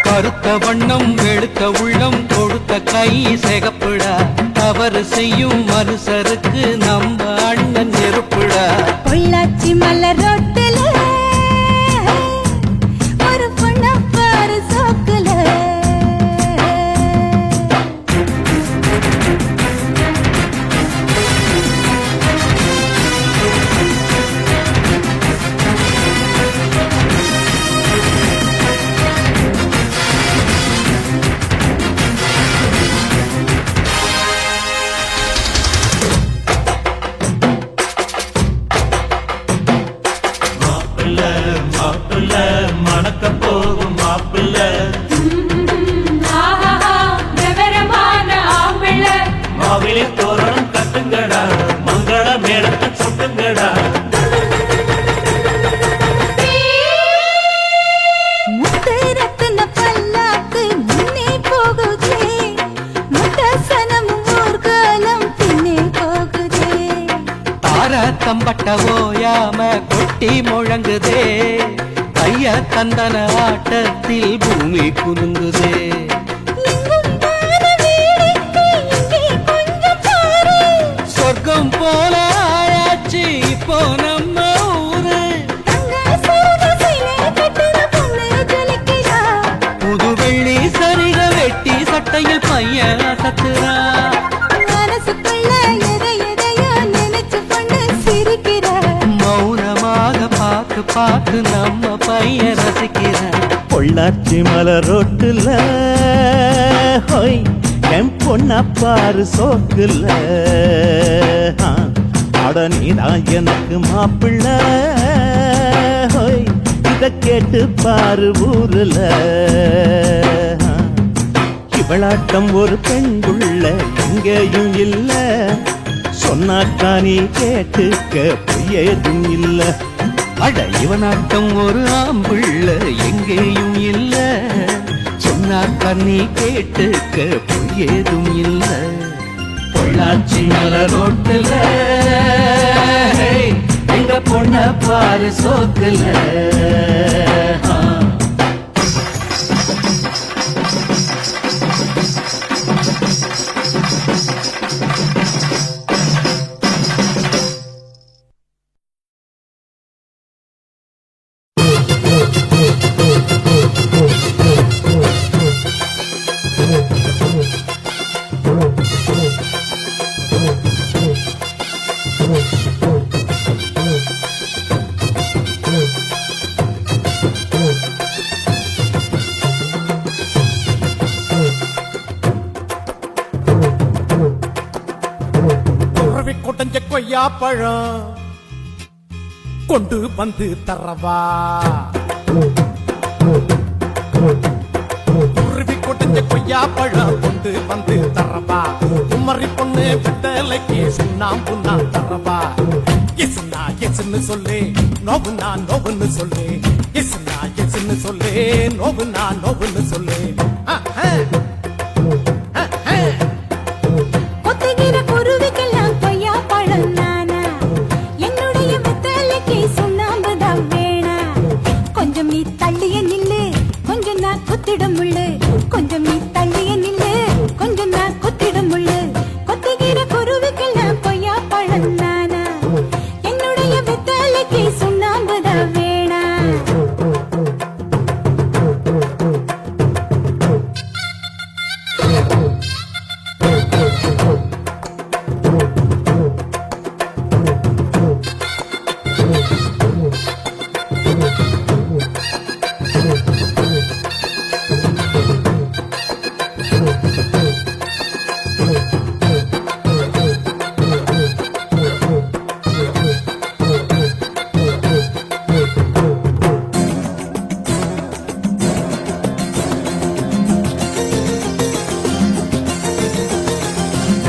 கருத்த வண்ணம் வெளுத்த உள்ளம் கொடுத்த கை சிகப்புடா தவறு செய்யும் மனுஷருக்கு நம்ம அண்ணன் நெருப்புடா பொள்ளாச்சி மலரோட்டுல ஒரு பொண்ண பாரு சோக்குல மணக்க போகும் மாப்பிள்ள மாவிலே தோரணம் கட்டுங்கடா மங்கள மேளத்தை சுட்டுங்கடா முத்தரத்தின பல்லாக்கு முன்னே போகுதே முத்தசனம் ஊர்காலம் பின்னே போகுதே தார தம்பட்ட ஓயாம கொட்டி முழங்குதே கைய தந்தன ஆட்டத்தில் பூமி குலுங்குதே சொர்க்கம் போல ஆயாச்சு இப்போ நம்ம ஊரு புது வெள்ளி சரிக வெட்டி சட்டையில் பையன் அசத்துறா மனசுக்குள்ள எதையோ நினைச்சு கொண்டு சிரிக்கிற மௌனமாக பார்த்து பார்த்து நம்ம பையன் ரசிக்கிற பொள்ளாச்சி மலரோட்டுல ஹோய் என் பொண்ண பாரு சோக்குல அட நீதான் எனக்கு மாப்பிள்ளை ஹோய் இத கேட்டு பாரு ஊருல இவளாட்டம் ஒரு பெண்குள்ள எங்கேயும் இல்ல சொன்னாக்கா நீ கேட்டுக்க பொய்யேதும் இல்ல அட இவனாட்டம் ஒரு ஆம்பிள்ள எங்கேயும் இல்ல சொன்னாக்கா நீ கேட்டுக்க பொய்யேதும் இல்ல பொள்ளாச்சி மலரோட்டுல எங்க பொண்ண பாரு சோக்குல கொய்யா பழம் கொண்டு வந்து தரவா குருவி கொட்டஞ்ச கொய்யா பழம் கொண்டு வந்து தரவா குமரி பொண்ணு வெத்தலைக்கு சுண்ணாம்பு நான் தரவா எஸ்னா எஸ்ன்னு சொல்லு நோவுனா நோவுன்னு சொல்லு எஸ்னா எஸ்ன்னு சொல்லு நோவுனா நோவுன்னு சொல்லு கொத்துகிற குருவிக்கெல்லாம் கொய்யா பழம் நானா என்னுடைய வெத்தலைக்கு சுண்ணாம்பு தான் வேணா கொஞ்சம் நீ தள்ளிய நில்லு கொஞ்சம் நான் குத்திடும் முள்ளு கொஞ்சம் நீ தள்ளிய நில்லு கொஞ்சம் நான் குத்திடும் முள்ளு கொத்துகிற குருவிக்கெல்லாம் கொய்யா பழம் நானா என்னுடைய வெத்தலைக்கு சுண்ணாம்பு தான் வேணா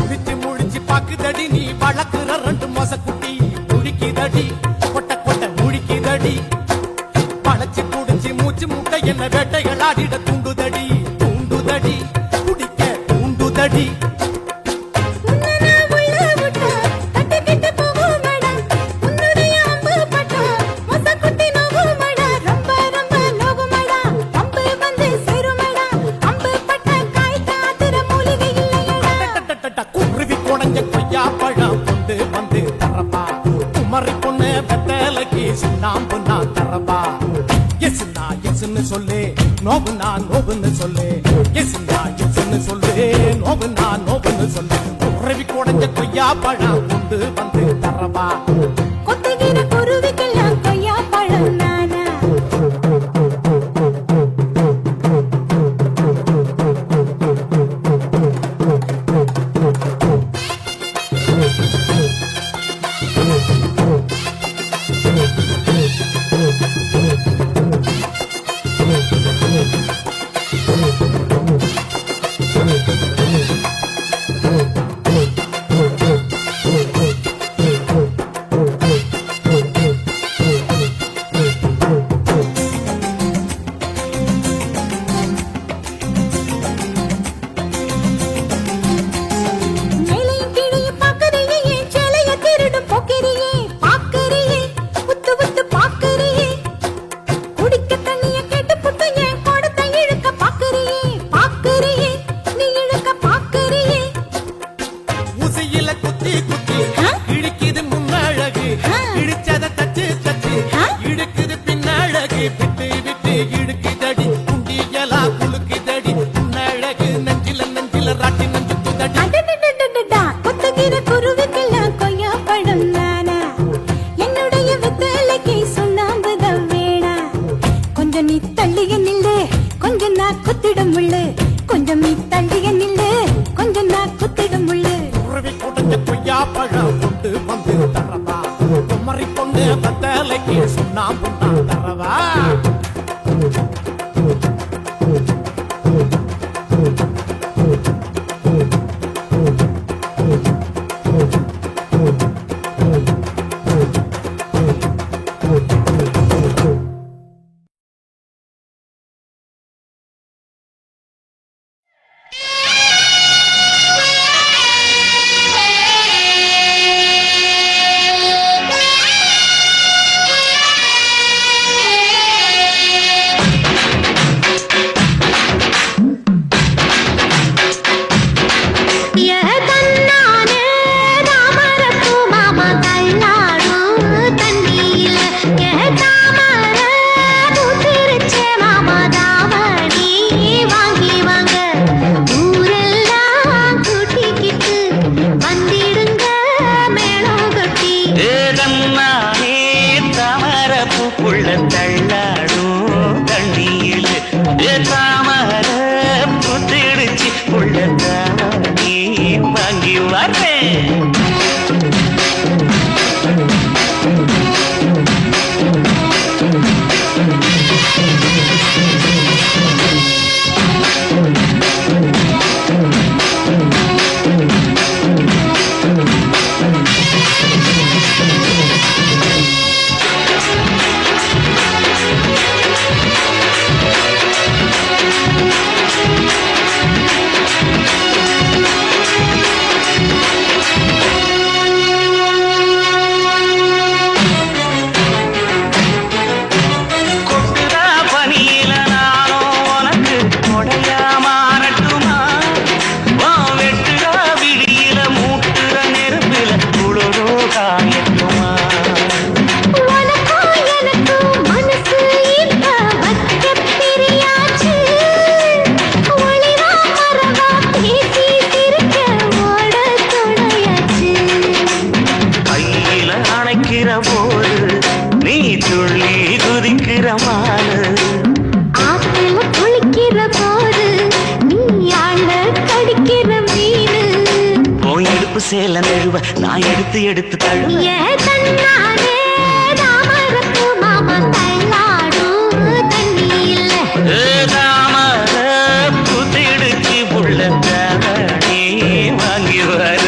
விட்டு முழிச்சு பாக்குதடி நீ வளர்க்குற ரெண்டு மாச குட்டி முழிக்குதடி கொட்ட கொட்ட முழிக்குதடி பழச்சு குடிச்சு மூச்சு முட்டை என்ன வேட்டைகள் ஆடிட தூண்டுதடி தூண்டுதடி குடிக்க தூண்டுதடி உன்னனா உள்ள விட்டா தட்டிக்கிட்டு போகுமடா உன்னுடைய அம்பு பட்டா மொசக்குட்டி நோகுமடா ரொம்ப ரொம்ப நோகுமடா அம்பு வந்து சேருமடா அம்பு பட்ட காய் காத்துற மூலிகை இல்லையடா டட்டட்டட்ட குருவி குடஞ்ச கொய்யா பழம் கொண்டு வந்து தரப்பா குமரி பொண்ணு வெத்தலைக்கு சுண்ணாம்பு நான் தரப்பா எஸ்னா எஸ்ன்னு சொல்லு நோவுனா நோவுன்னு சொல்லு எஸ்னா எஸ்ன்னு சொல்லு நோவுனா நோவுன்னு சொல்லு குருவி குடஞ்ச கொய்யா பழம் கொண்டு வந்து தரப்பா கொத்துகிற குருவிக்கெல்லாம் கொய்யா பழம் நானா மேலையும் கீழையும் பார்க்கறியே என் சேலைய திருடும் போக்கிரியே பார்க்கறியே உத்து உத்து பார்க்கறியே குடிக்க தண்ணிய கேட்டு புட்டு என் கோடத்தை இழுக்க பார்க்கறியே பார்க்கறியே நீ இழுக்க பார்க்கறியே ஊசியில குத்தி குத்தி இழுக்குது முன்னழகு இடிச்சத தச்சு தச்சு இழுக்குது பின்னழகு விட்டு விட்டு இழுக்குதடி குண்டியலா குலுக்குதடி முன்னழகு நெஞ்சில நெஞ்சில ராட்டி நெஞ்சுக்குதடி அடடடடடடா கொத்துகிற குருவிக்கெல்லாம் கொய்யா பழம் நானா என்னுடைய வெத்தலைக்கு சுண்ணாம்பு தான் வேணா கொஞ்சம் நீ தள்ளிய நில்லு கொஞ்சம் நான் குத்திடும் முள்ளு கொஞ்சம் நீ தள்ளிய நில்லு கொஞ்சம் நான் குத்திடும் முள்ளு குருவி குடஞ்ச கொய்யா பழம் கொண்டு வந்து தரவா குமரி பொண்ணு வெத்தலைக்கு சுண்ணாம்பு நான் தரவா Thank you. கருப்பு சேல நழுவ நான் எடுத்து எடுத்து தழுவ ஏ தன்னாலே தாமரப்பு மாமா தள்ளாடும் தண்ணி இல்ல தாமர புத்திடுச்சு புள்ள நீ வாங்கி வர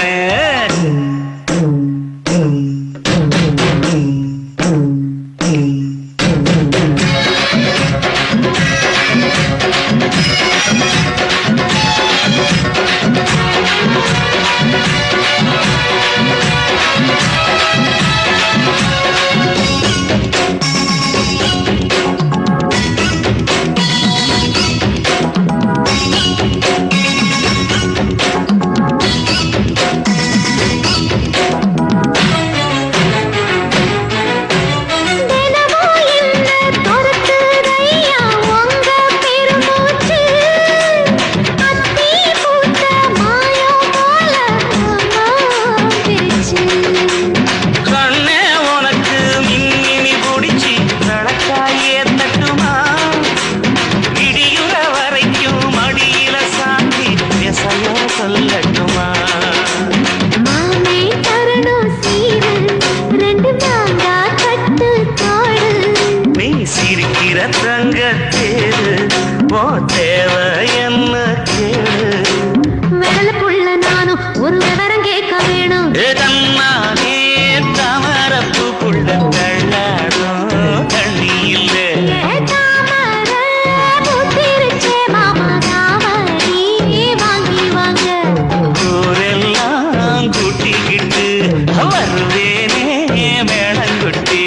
தங்கத்தேரு போ தேவை என்ன கேடு வெடல புள்ள நானும் ஒரு விவரம் கேட்க வேணும் தன்னாலே தாமரப்பு புள்ள தள்ளாடும் தண்ணி இல்லை ஊரெல்லாம் கூட்டிக்கிட்டு வருவேனே மேளங்குட்டி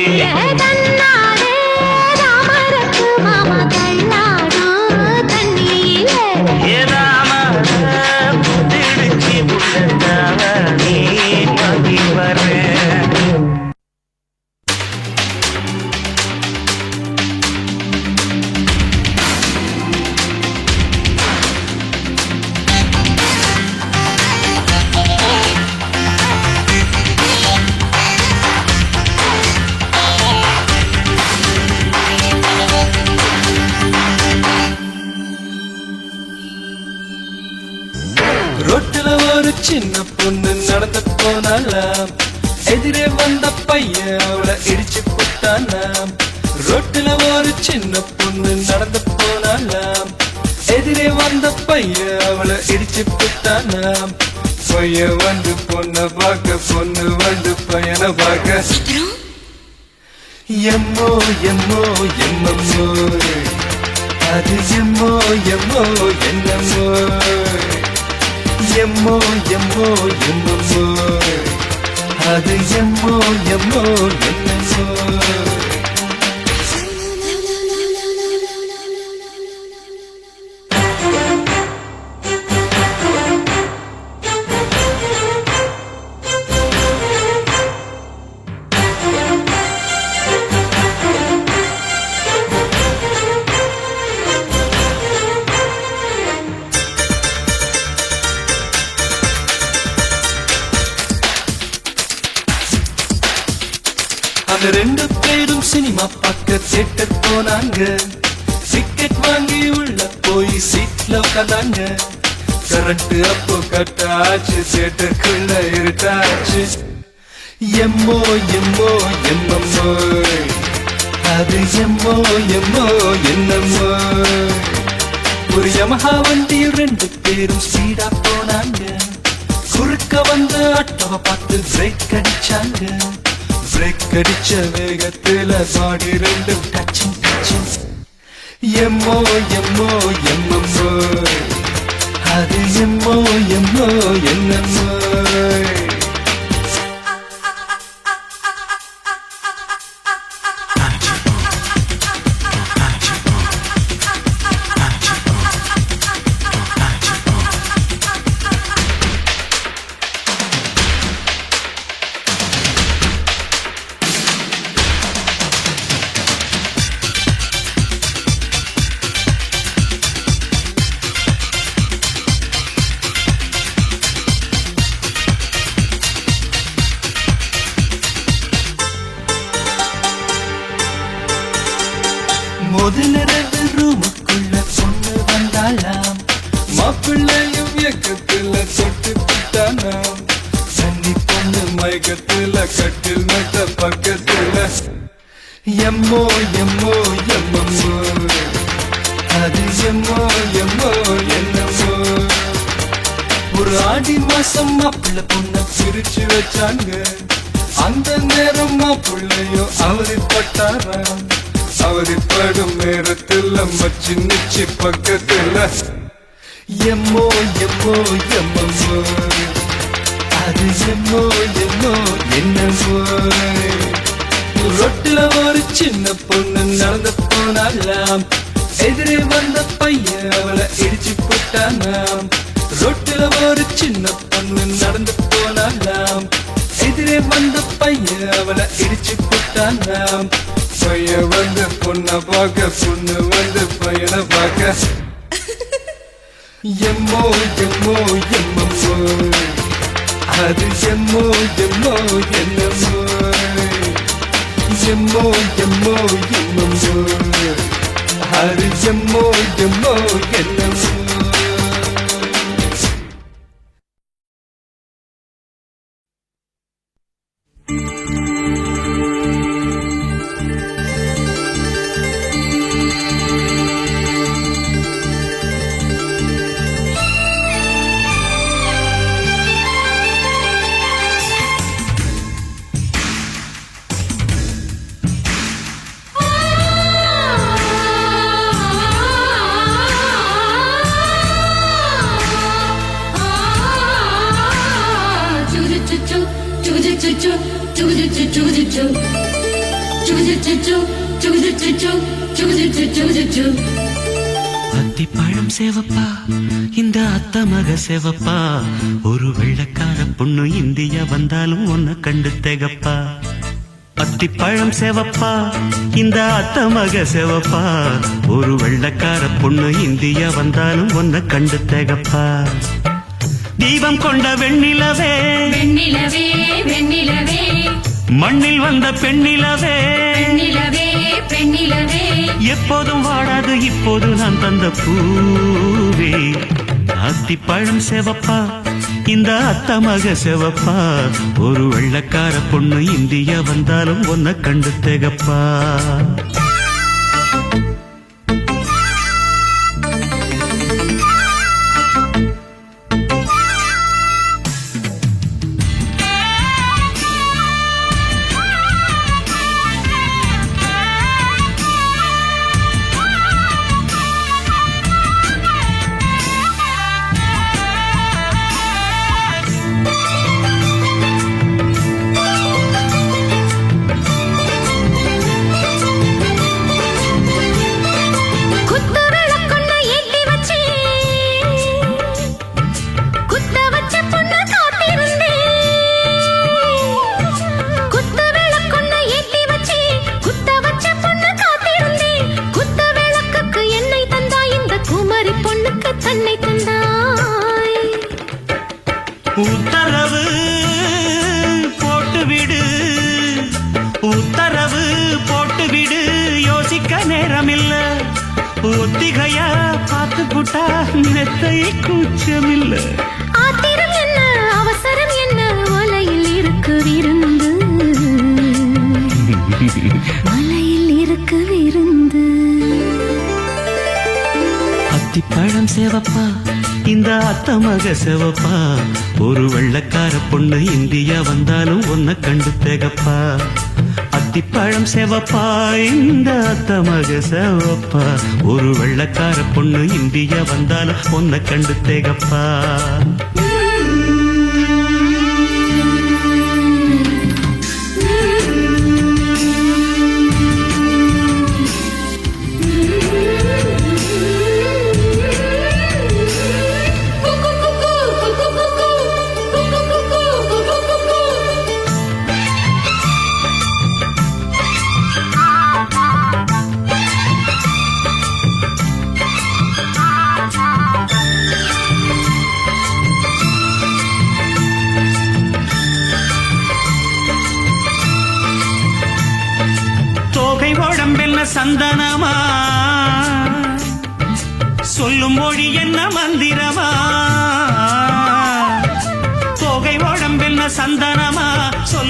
ரோட்டுல ஒரு சின்ன பொண்ணு நடந்து போனாலாம் எதிரே வந்த பையன் அவளை இடிச்சு போட்டானாம் ரோட்டுல ஒரு சின்ன பொண்ணு நடந்து போனாலாம் எதிரே வந்த பையன் அவளை இடிச்சு போட்டானாம் பையன் வந்து பொண்ணை பார்க்க பொண்ணு வந்து பையனை பார்க்க எம்மோ எம்மோ எம்மம்மோ அது எம்மோ எம்மோ என்னம்மோ எம்மோ எம்மோ எம்மம்மோ அது எம்மோ எம்மோ என்னம்மோ அந்த ரெண்டு பேரும் சினிமா பார்க்க தியேட்டர் போனாங்க டிக்கெட் வாங்கி உள்ள போய் சீட்ல உட்காந்தாங்க கரண்ட் அப்போ கட்டாச்சு தியேட்டருக்குள்ள இருட்டாச்சு எம்மோ எம்மோ எம்மம்மோ அது எம்மோ எம்மோ என்னம்மோ ஒரு யமஹா வண்டியில் ரெண்டு பேரும் ஸ்பீடா போனாங்க குறுக்க வந்து ஆட்டோவை பார்த்து பிரேக் அடிச்சாங்க பிரேக் அடிச்ச வேகத்துல பாடி ரெண்டும் டச்சிங் டச்சிங் எம்மோ எம்மோ எம்மம்மோ அது எம்மோ எம்மோ என்னம்மோ முதலிரவு ரூமுக்குள்ள பொண்ணு வந்தாளாம் மாப்பிள்ளையும் இயக்கத்துல தொட்டு விட்டானாம் வேகத்துல கட்டில் மத்த பக்கத்துல எம்மோ எம்மோ எம்மம்மோ அது எம்மோ எம்மோ என்னமோ ஒரு ஆடி மாசம் மாப்பிள்ள பொண்ண பிரிச்சு வச்சாங்க அந்த நேரம் மாப்பிள்ளையோ அவதிப்பட்டாராம் அவதிப்படும் நேரத்துல மச்சி நிச்சி பக்கத்துல எம்மோ எம்மோ எம்மம்மோ அது எம்மோ எம்மோ என்னமோ ரொட்டுல ஒரு சின்ன பொண்ணு நடந்து போனாலாம் எதிரே வந்த பையன் அவளை இடிச்சு போட்டானாம் ரொட்டுல ஒரு சின்ன பொண்ணு நடந்து போனாலாம் எதிரே வந்த பையன் அவளை இடிச்சு போட்டானாம் பையன் வந்து பொண்ண பார்க்க பொண்ணு வந்து பையனை பார்க்க எம்மோ எம்மோ எம்மம்மோ அது எம்மோ எம்மோ என்னமோ எம்மோ எம்மோ எம்மம்மோ அது எம்மோ எம்மோ என்னமோ அத்திப்பழம் சேவப்பா இந்த அத்த மக சேவப்பா ஒரு வெள்ளக்கார பொண்ணு இந்தியா வந்தாலும் ஒன்ன கண்டு தேகப்பா அத்திப்பழம் சேவப்பா இந்த அத்த மக சேவப்பா ஒரு வெள்ளக்கார பொண்ணு இந்தியா வந்தாலும் ஒன்ன கண்டு தேகப்பா தீபம் கொண்ட வெண்ணிலவே வெண்ணிலவே வெண்ணிலவே மண்ணில் வந்த பெண்ணிலவே பெண்ணிலவே பெண்ணிலவே எப்போதும் வாடாது இப்போது நான் தந்த பூவே அத்திப்பழம் சேவப்பா இந்த அத்த மக சேவப்பா ஒரு வெள்ளக்கார பொண்ணு இந்தியா வந்தாலும் ஒன்ன கண்டு தேகப்பா உத்தரவு போட்டுவிடு உத்தரவு போட்டுவிடு யோசிக்க நேரமில்ல ஒத்திகையா பார்த்து புட்டா நெத்தை கூச்சமில்ல ஆத்திரம் என்ன அவசரம் என்ன வலையில் இருக்கு விருந்து வலையில் இருக்கு விருந்து அத்திப்பழம் சேவப்பா இந்த அத்த மக சேவப்பா ஒரு வெள்ளக்கார பொண்ணு இந்தியா வந்தாலும் ஒன்ன கண்டு தேகப்பா அத்திப்பழம் சேவப்பா இந்த அத்த மக சேவப்பா ஒரு வெள்ளக்கார பொண்ணு இந்தியா வந்தாலும் ஒன்ன கண்டு தேகப்பா சந்தனமா சொல்லும் மொழி என்ன மந்திரமா தோகை உடம்பென்ன சந்தனமா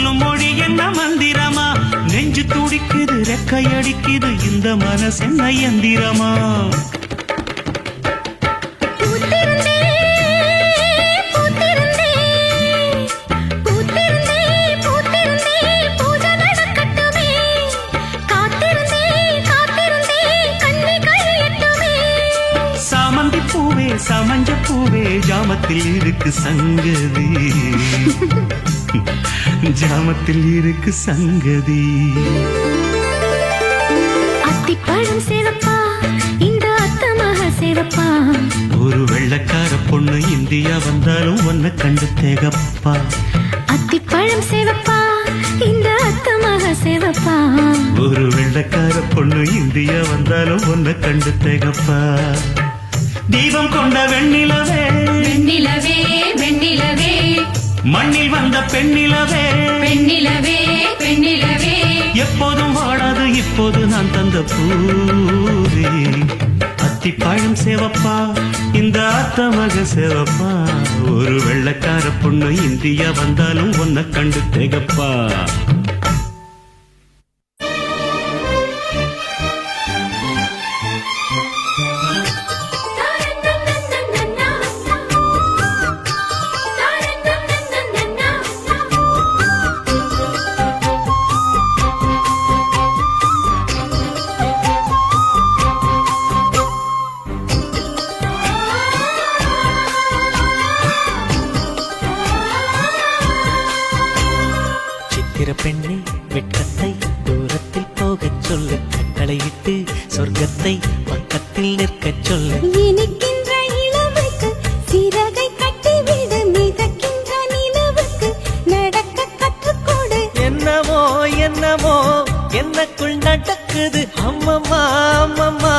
சொல்லும் மொழி என்ன மந்திரமா நெஞ்சு துடிக்குது ரெக்கை அடிக்குது இந்த மனசு என்ன எந்திரமா சாமந்தி பூவே சமஞ்ச பூவே ஜாமத்தில் இருக்கு சங்கதி ஜாமத்தில் இருக்கு சங்கதி அத்திப்பழம் சேவப்பா இந்த அத்தமாக சேவப்பா ஒரு வெள்ளக்கார பொண்ணு இந்தியா வந்தாலும் ஒன்ன கண்டு தேகப்பா அத்திப்பழம் சேவப்பா இந்த அத்தமாக சேவப்பா ஒரு வெள்ளக்கார பொண்ணு இந்தியா வந்தாலும் ஒன்ன கண்டு தேகப்பா தீபம் கொண்ட வெண்ணிலவே வெண்ணிலவே வெண்ணிலவே மண்ணில் வந்த பெண்ணிலவே பெண்ணிலவே பெண்ணிலவே எப்போதும் வாடாது இப்போது நான் தந்த பூவே அத்திப்பழம் சேவப்பா இந்த அத்தமக சேவப்பா ஒரு வெள்ளக்கார பொண்ணு இந்தியா வந்தாலும் ஒன்ன கண்டு தேகப்பா பெண்ணே வெட்கத்தை தூரத்தில் போகச் சொல்லு கட்டளையிட்டு சொர்க்கத்தை பக்கத்தில் நிற்கச் சொல்லு இனிக்கின்ற இளமைக்கு சிறகை கட்டிவிடு மிதக்கின்ற நிலவுக்கு நடக்க கற்றுக்கொடு என்னமோ என்னமோ என்னக்குள் நடக்குது அம்மம்மா அம்மம்மா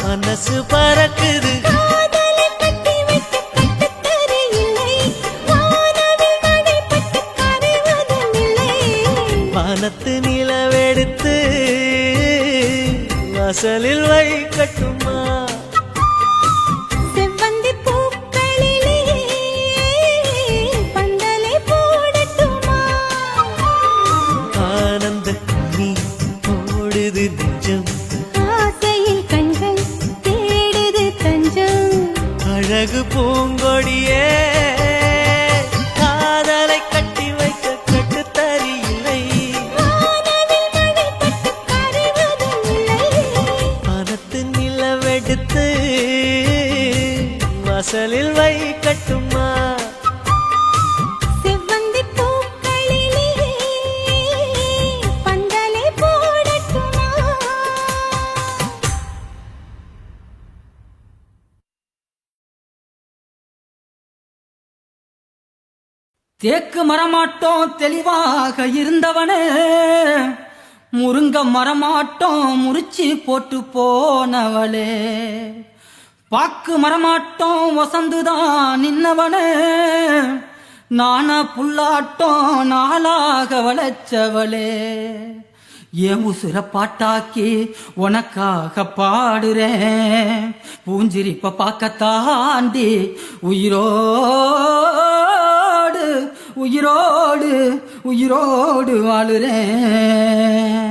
மனசு பறக்குது காதலை கட்டி வைக்க கட்டுத்தரையில்லை வானவில் நடைபட்டு கரைவதும் இல்லை வானத்து நிலவெடுத்து வாசலில் வைக்கட்டுமா செவ்வந்தி பூக்களிலே பந்தலை போடட்டுமா ஆனந்த நீ ஓடுது நெஞ்சம் ஆசையில் கண்கள் தேடுது தஞ்சம் அழகு பூங்கொடியே காதலை கட்டி வைக்க கட்டுத்தறியில்லை வானவில் நடைபட்டு கரைவதும் இல்லை வானத்து நிலவெடுத்து வாசலில் வைக்கட்டுமா செவ்வந்தி பூக்களிலே பந்தலை போடட்டுமா தேக்கு மரமாட்டோம் தெளிவாக இருந்தவனே முருங்க மரமாட்டோம் முறிச்சி போட்டு போனவளே பாக்கு மரமாட்டோம் வசந்துதான் நின்னவனே நானா புல்லாட்டோம் நாளாக வளைச்சவளே என் உசுர பாட்டாக்கி உனக்காக பாடுறேன் பூஞ்சிரிப்ப பார்க்க தாண்டி உயிரோடு உயிரோடு உயிரோடு வாழுறேன்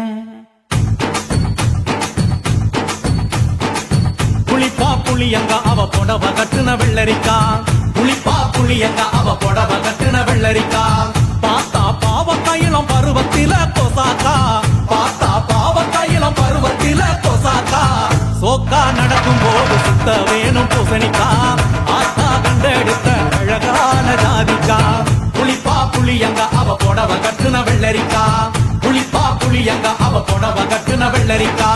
புளிப்பா புளியங்க அவ புடவ கட்டுன வெள்ளரிக்கா புளிப்பா புளியங்க அவ புடவ கட்டுன வெள்ளரிக்கா பார்த்தா பாவக்காயிலம் பருவத்தில கொசாக்கா பார்த்தா பாவக்காயிலம் பருவத்தில கொசாக்கா சோக்கா நடக்கும் போது சுத்த வேணும் பூசணிக்கா ஆத்தா கண்டெடுத்த அழகான ஜாதிக்கா புளிப்பா புளியங்க அவ புடவ கட்டுன வெள்ளரிக்கா புளிப்பா புளியங்க அவ புடவ கட்டுன வெள்ளரிக்கா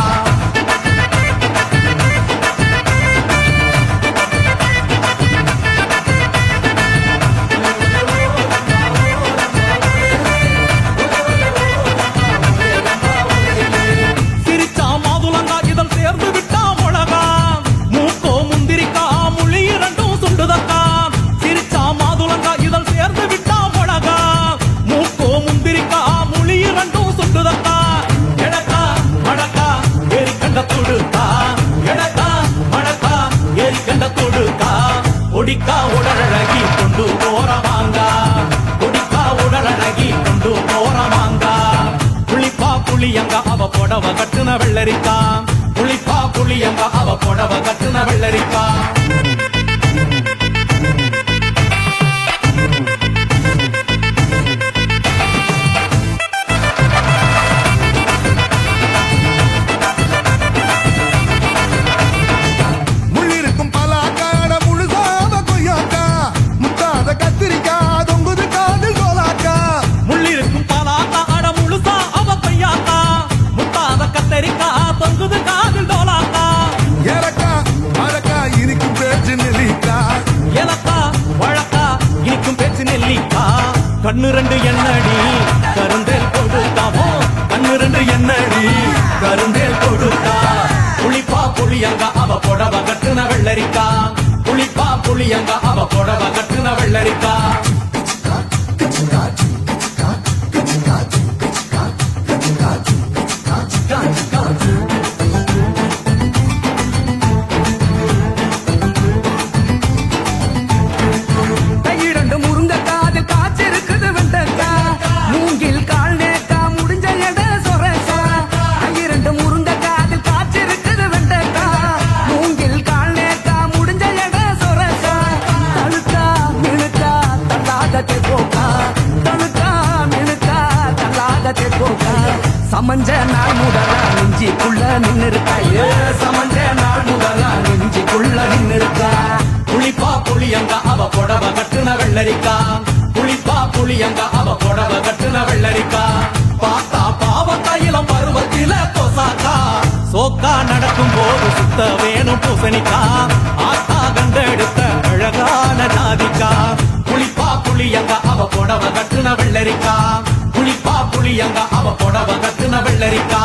கொடிக்கா உடலழகி கொண்டு போற வாங்க கொடிக்கா உடலழகி கொண்டு போற புடவ கட்டுன வெள்ளரிக்கா புளிப்பா புளியங்கா அவ புடவ கட்டுன வெள்ளரிக்கா முள்ளிருக்கும் பலாக்காட முழுசாத கொய்யாக்கா முத்தாத கத்திரிக்காய் தொங்குது காதில் கோலாக்கா முள்ளிருக்கும் பலாக்கா அட முழுசா அவ கொய்யாக்கா முத்தாத கத்தரிக்கா தொங்குது காதில் டோலாக்கா ஏலக்கா அழக்கா இனிக்கும் பேச்சு நெல்லிக்கா ஏலக்கா வழக்கா இனிக்கும் பேச்சு நெல்லிக்கா கண்ணு ரெண்டு எண்ணடி கருந்தேல் கொடுத்தாவோ கண்ணு ரெண்டு எண்ணடி கருந்தேல் கொடுத்தா புளிப்பா புளியங்கா அவ புடவ கட்டுன வெள்ளரிக்கா புளிப்பா புளியங்கா அவ புடவ கட்டுன வெள்ளரிக்கா கையிரண்டு முருங்கக்காதில் காய்ச்சிருக்குது வெண்டக்கா மூங்கில் கால் நேக்கா முடிஞ்ச எட சொரக்கா கையிரண்டு முருங்கக்காதில் காய்ச்சிருக்குது வெண்டக்கா மூங்கில் கால் நேக்கா முடிஞ்ச எட சொரக்கா தழுக்கா மினுக்கா தள்ளாத தெப்போக்கா தழுக்கா மினுக்கா தள்ளாத தெப்போக்கா சமஞ்ச நாள் முதலா நெஞ்சிக்குள்ள நின்னு இருக்கா சமஞ்ச நாள் முதலா நெஞ்சிக்குள்ள நின்னு இருக்கா புளிப்பா புளியங்கா அவ புடவ கட்டுன வெள்ளரிக்கா புளிப்பா புளியங்கா அவ புடவ கட்டுன வெள்ளரிக்கா பார்த்தா பாவக்காயிலம் பருவத்தில கொசாக்கா சோக்கா நடக்கும் போது சுத்த வேணும் பூசணிக்கா ஆத்தா கண்டெடுத்த அழகான ஜாதிக்கா புளிப்பா புளியங்கா அவ புடவ கட்டுன வெள்ளரிக்கா புளிப்பா புளியங்கா அவ புடவ கட்டுன வெள்ளரிக்கா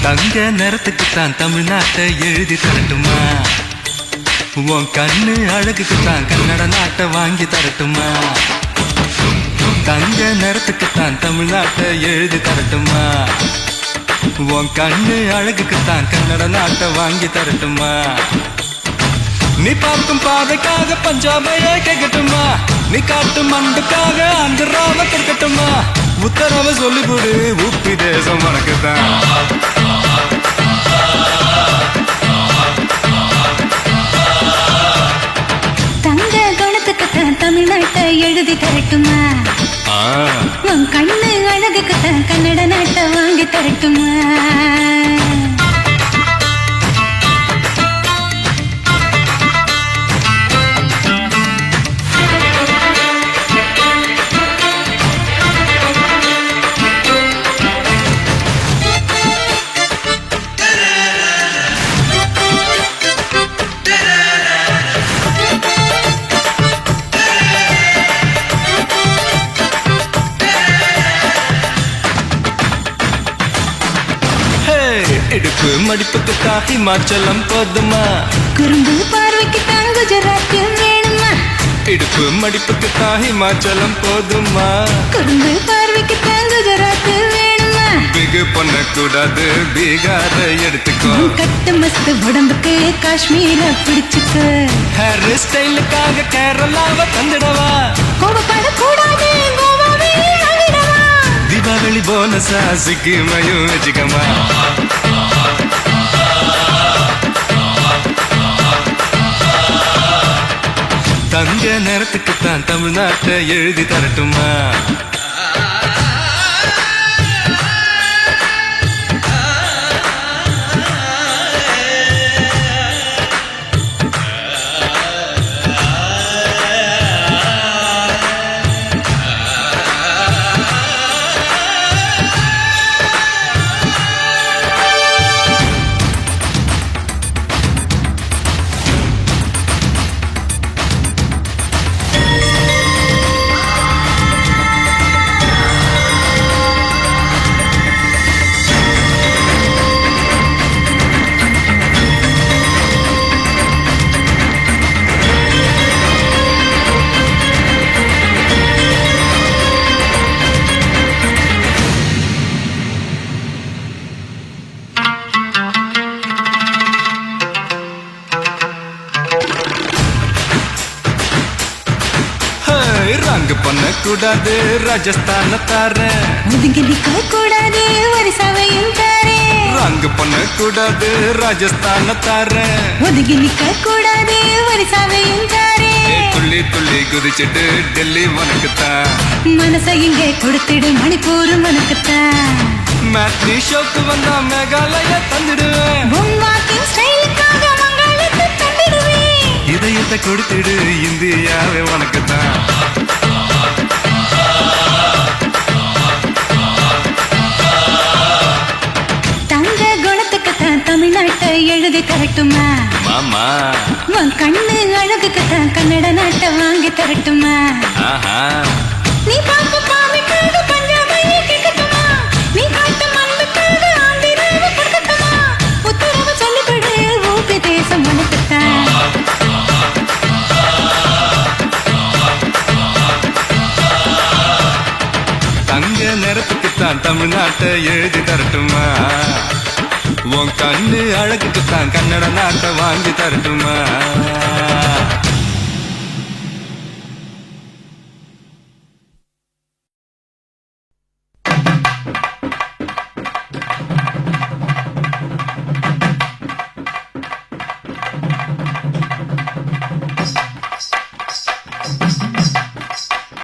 தங்க நிறத்துக்குத்தான் தமிழ்நாட்டை எழுதி தரட்டுமா உன் கண்ணு அழகுக்குத்தான் கன்னட நாட்டை வாங்கி தரட்டுமா தங்க நிறத்துக்குத்தான் தமிழ்நாட்டை எழுதி தரட்டுமா உன் கண்ணு அழகுக்குத்தான் கன்னட நாட்டை வாங்கி தரட்டுமா நீ பார்க்கும் பாதைக்காக பஞ்சாபையே கேட்கட்டுமா நீ காட்டும் அன்புக்காக ஆந்திராவை கேட்கட்டுமா உத்தரவை சொல்லிவிடு உப்பி தேசம் உனக்குதான் தங்க குணத்துக்குத்தான் தமிழ்நாட்டை எழுதி தரட்டுமா உன் கண்ணு அழகுக்குத்தான் கன்னட நாட்டை வாங்கி தரட்டுமா இடுப்பு மடிப்புக்குத்தான் ஹிமாச்சலம் போதுமா குறும்பு பார்வைக்குத்தான் குஜராத் வேணுமா இடுப்பு மடிப்புக்குத்தான் ஹிமாச்சலம் போதுமா குறும்பு பார்வைக்குத்தான் குஜராத் வேணுமா பிகு பண்ணக்கூடாது பீகார எடுத்துக்கோ கட்டு மஸ்து உடம்புக்கு காஷ்மீர பிடிச்சுக்க ஹேர் ஸ்டைலுக்காக கேரளாவை தந்துடவா கோவப்படக்கூடாது கோவாவே ஆகிடவா தீபாவளி போனஸா சிக்கிமையும் வச்சுக்கமா தங்க நேரத்துக்குத்தான் தமிழ்நாட்டை எழுதி தரட்டுமா பண்ண கூடாது ராஜஸ்தான தாரேன் ஒதுங்கி நிக்க கூடாது ஒரு சவையும் தாரே அங்க பண்ண கூடாது ராஜஸ்தான தாரேன் ஒதுங்கி நிக்க கூடாது ஒரு சவையும் தாரே துள்ளி துள்ளி குதிச்சிட்டு டெல்லி உனக்குத்தான் மனசை இங்கே கொடுத்துடு மணிப்பூர் மனுக்குத்தான் மேட்னி ஷோக்கு வந்தா மேகாலயா தந்துடுவேன் உன் வாக்கிங் ஸ்டைலுக்காக மங்களத்தை தந்திடுவேன் இதயத்தை கொடுத்துடு இந்தியாவே உனக்குத்தான் தங்க குணத்துக்குத்தான் தமிழ்நாட்டை எழுதி தரட்டுமா மாமா உன் கண்ணு அழகுக்குத்தான் கன்னட நாட்டை வாங்கி தரட்டுமா ஆஹா நீ பார்க்க பாவைக்காக பஞ்சாபையை கேட்கட்டுமா நீ காட்டும் அன்புக்காக ஆந்திராவை கொடுக்கட்டுமா உத்தரவு சொல்லிவிடு ஊபி தேசம் உனக்குத்தான் தங்க நிறத்துக்குத்தான் தமிழ்நாட்டை எழுதி தரட்டுமா உன் கண்ணு அழகுக்குத்தான் கன்னட நாட்டை வாங்கி தரட்டுமா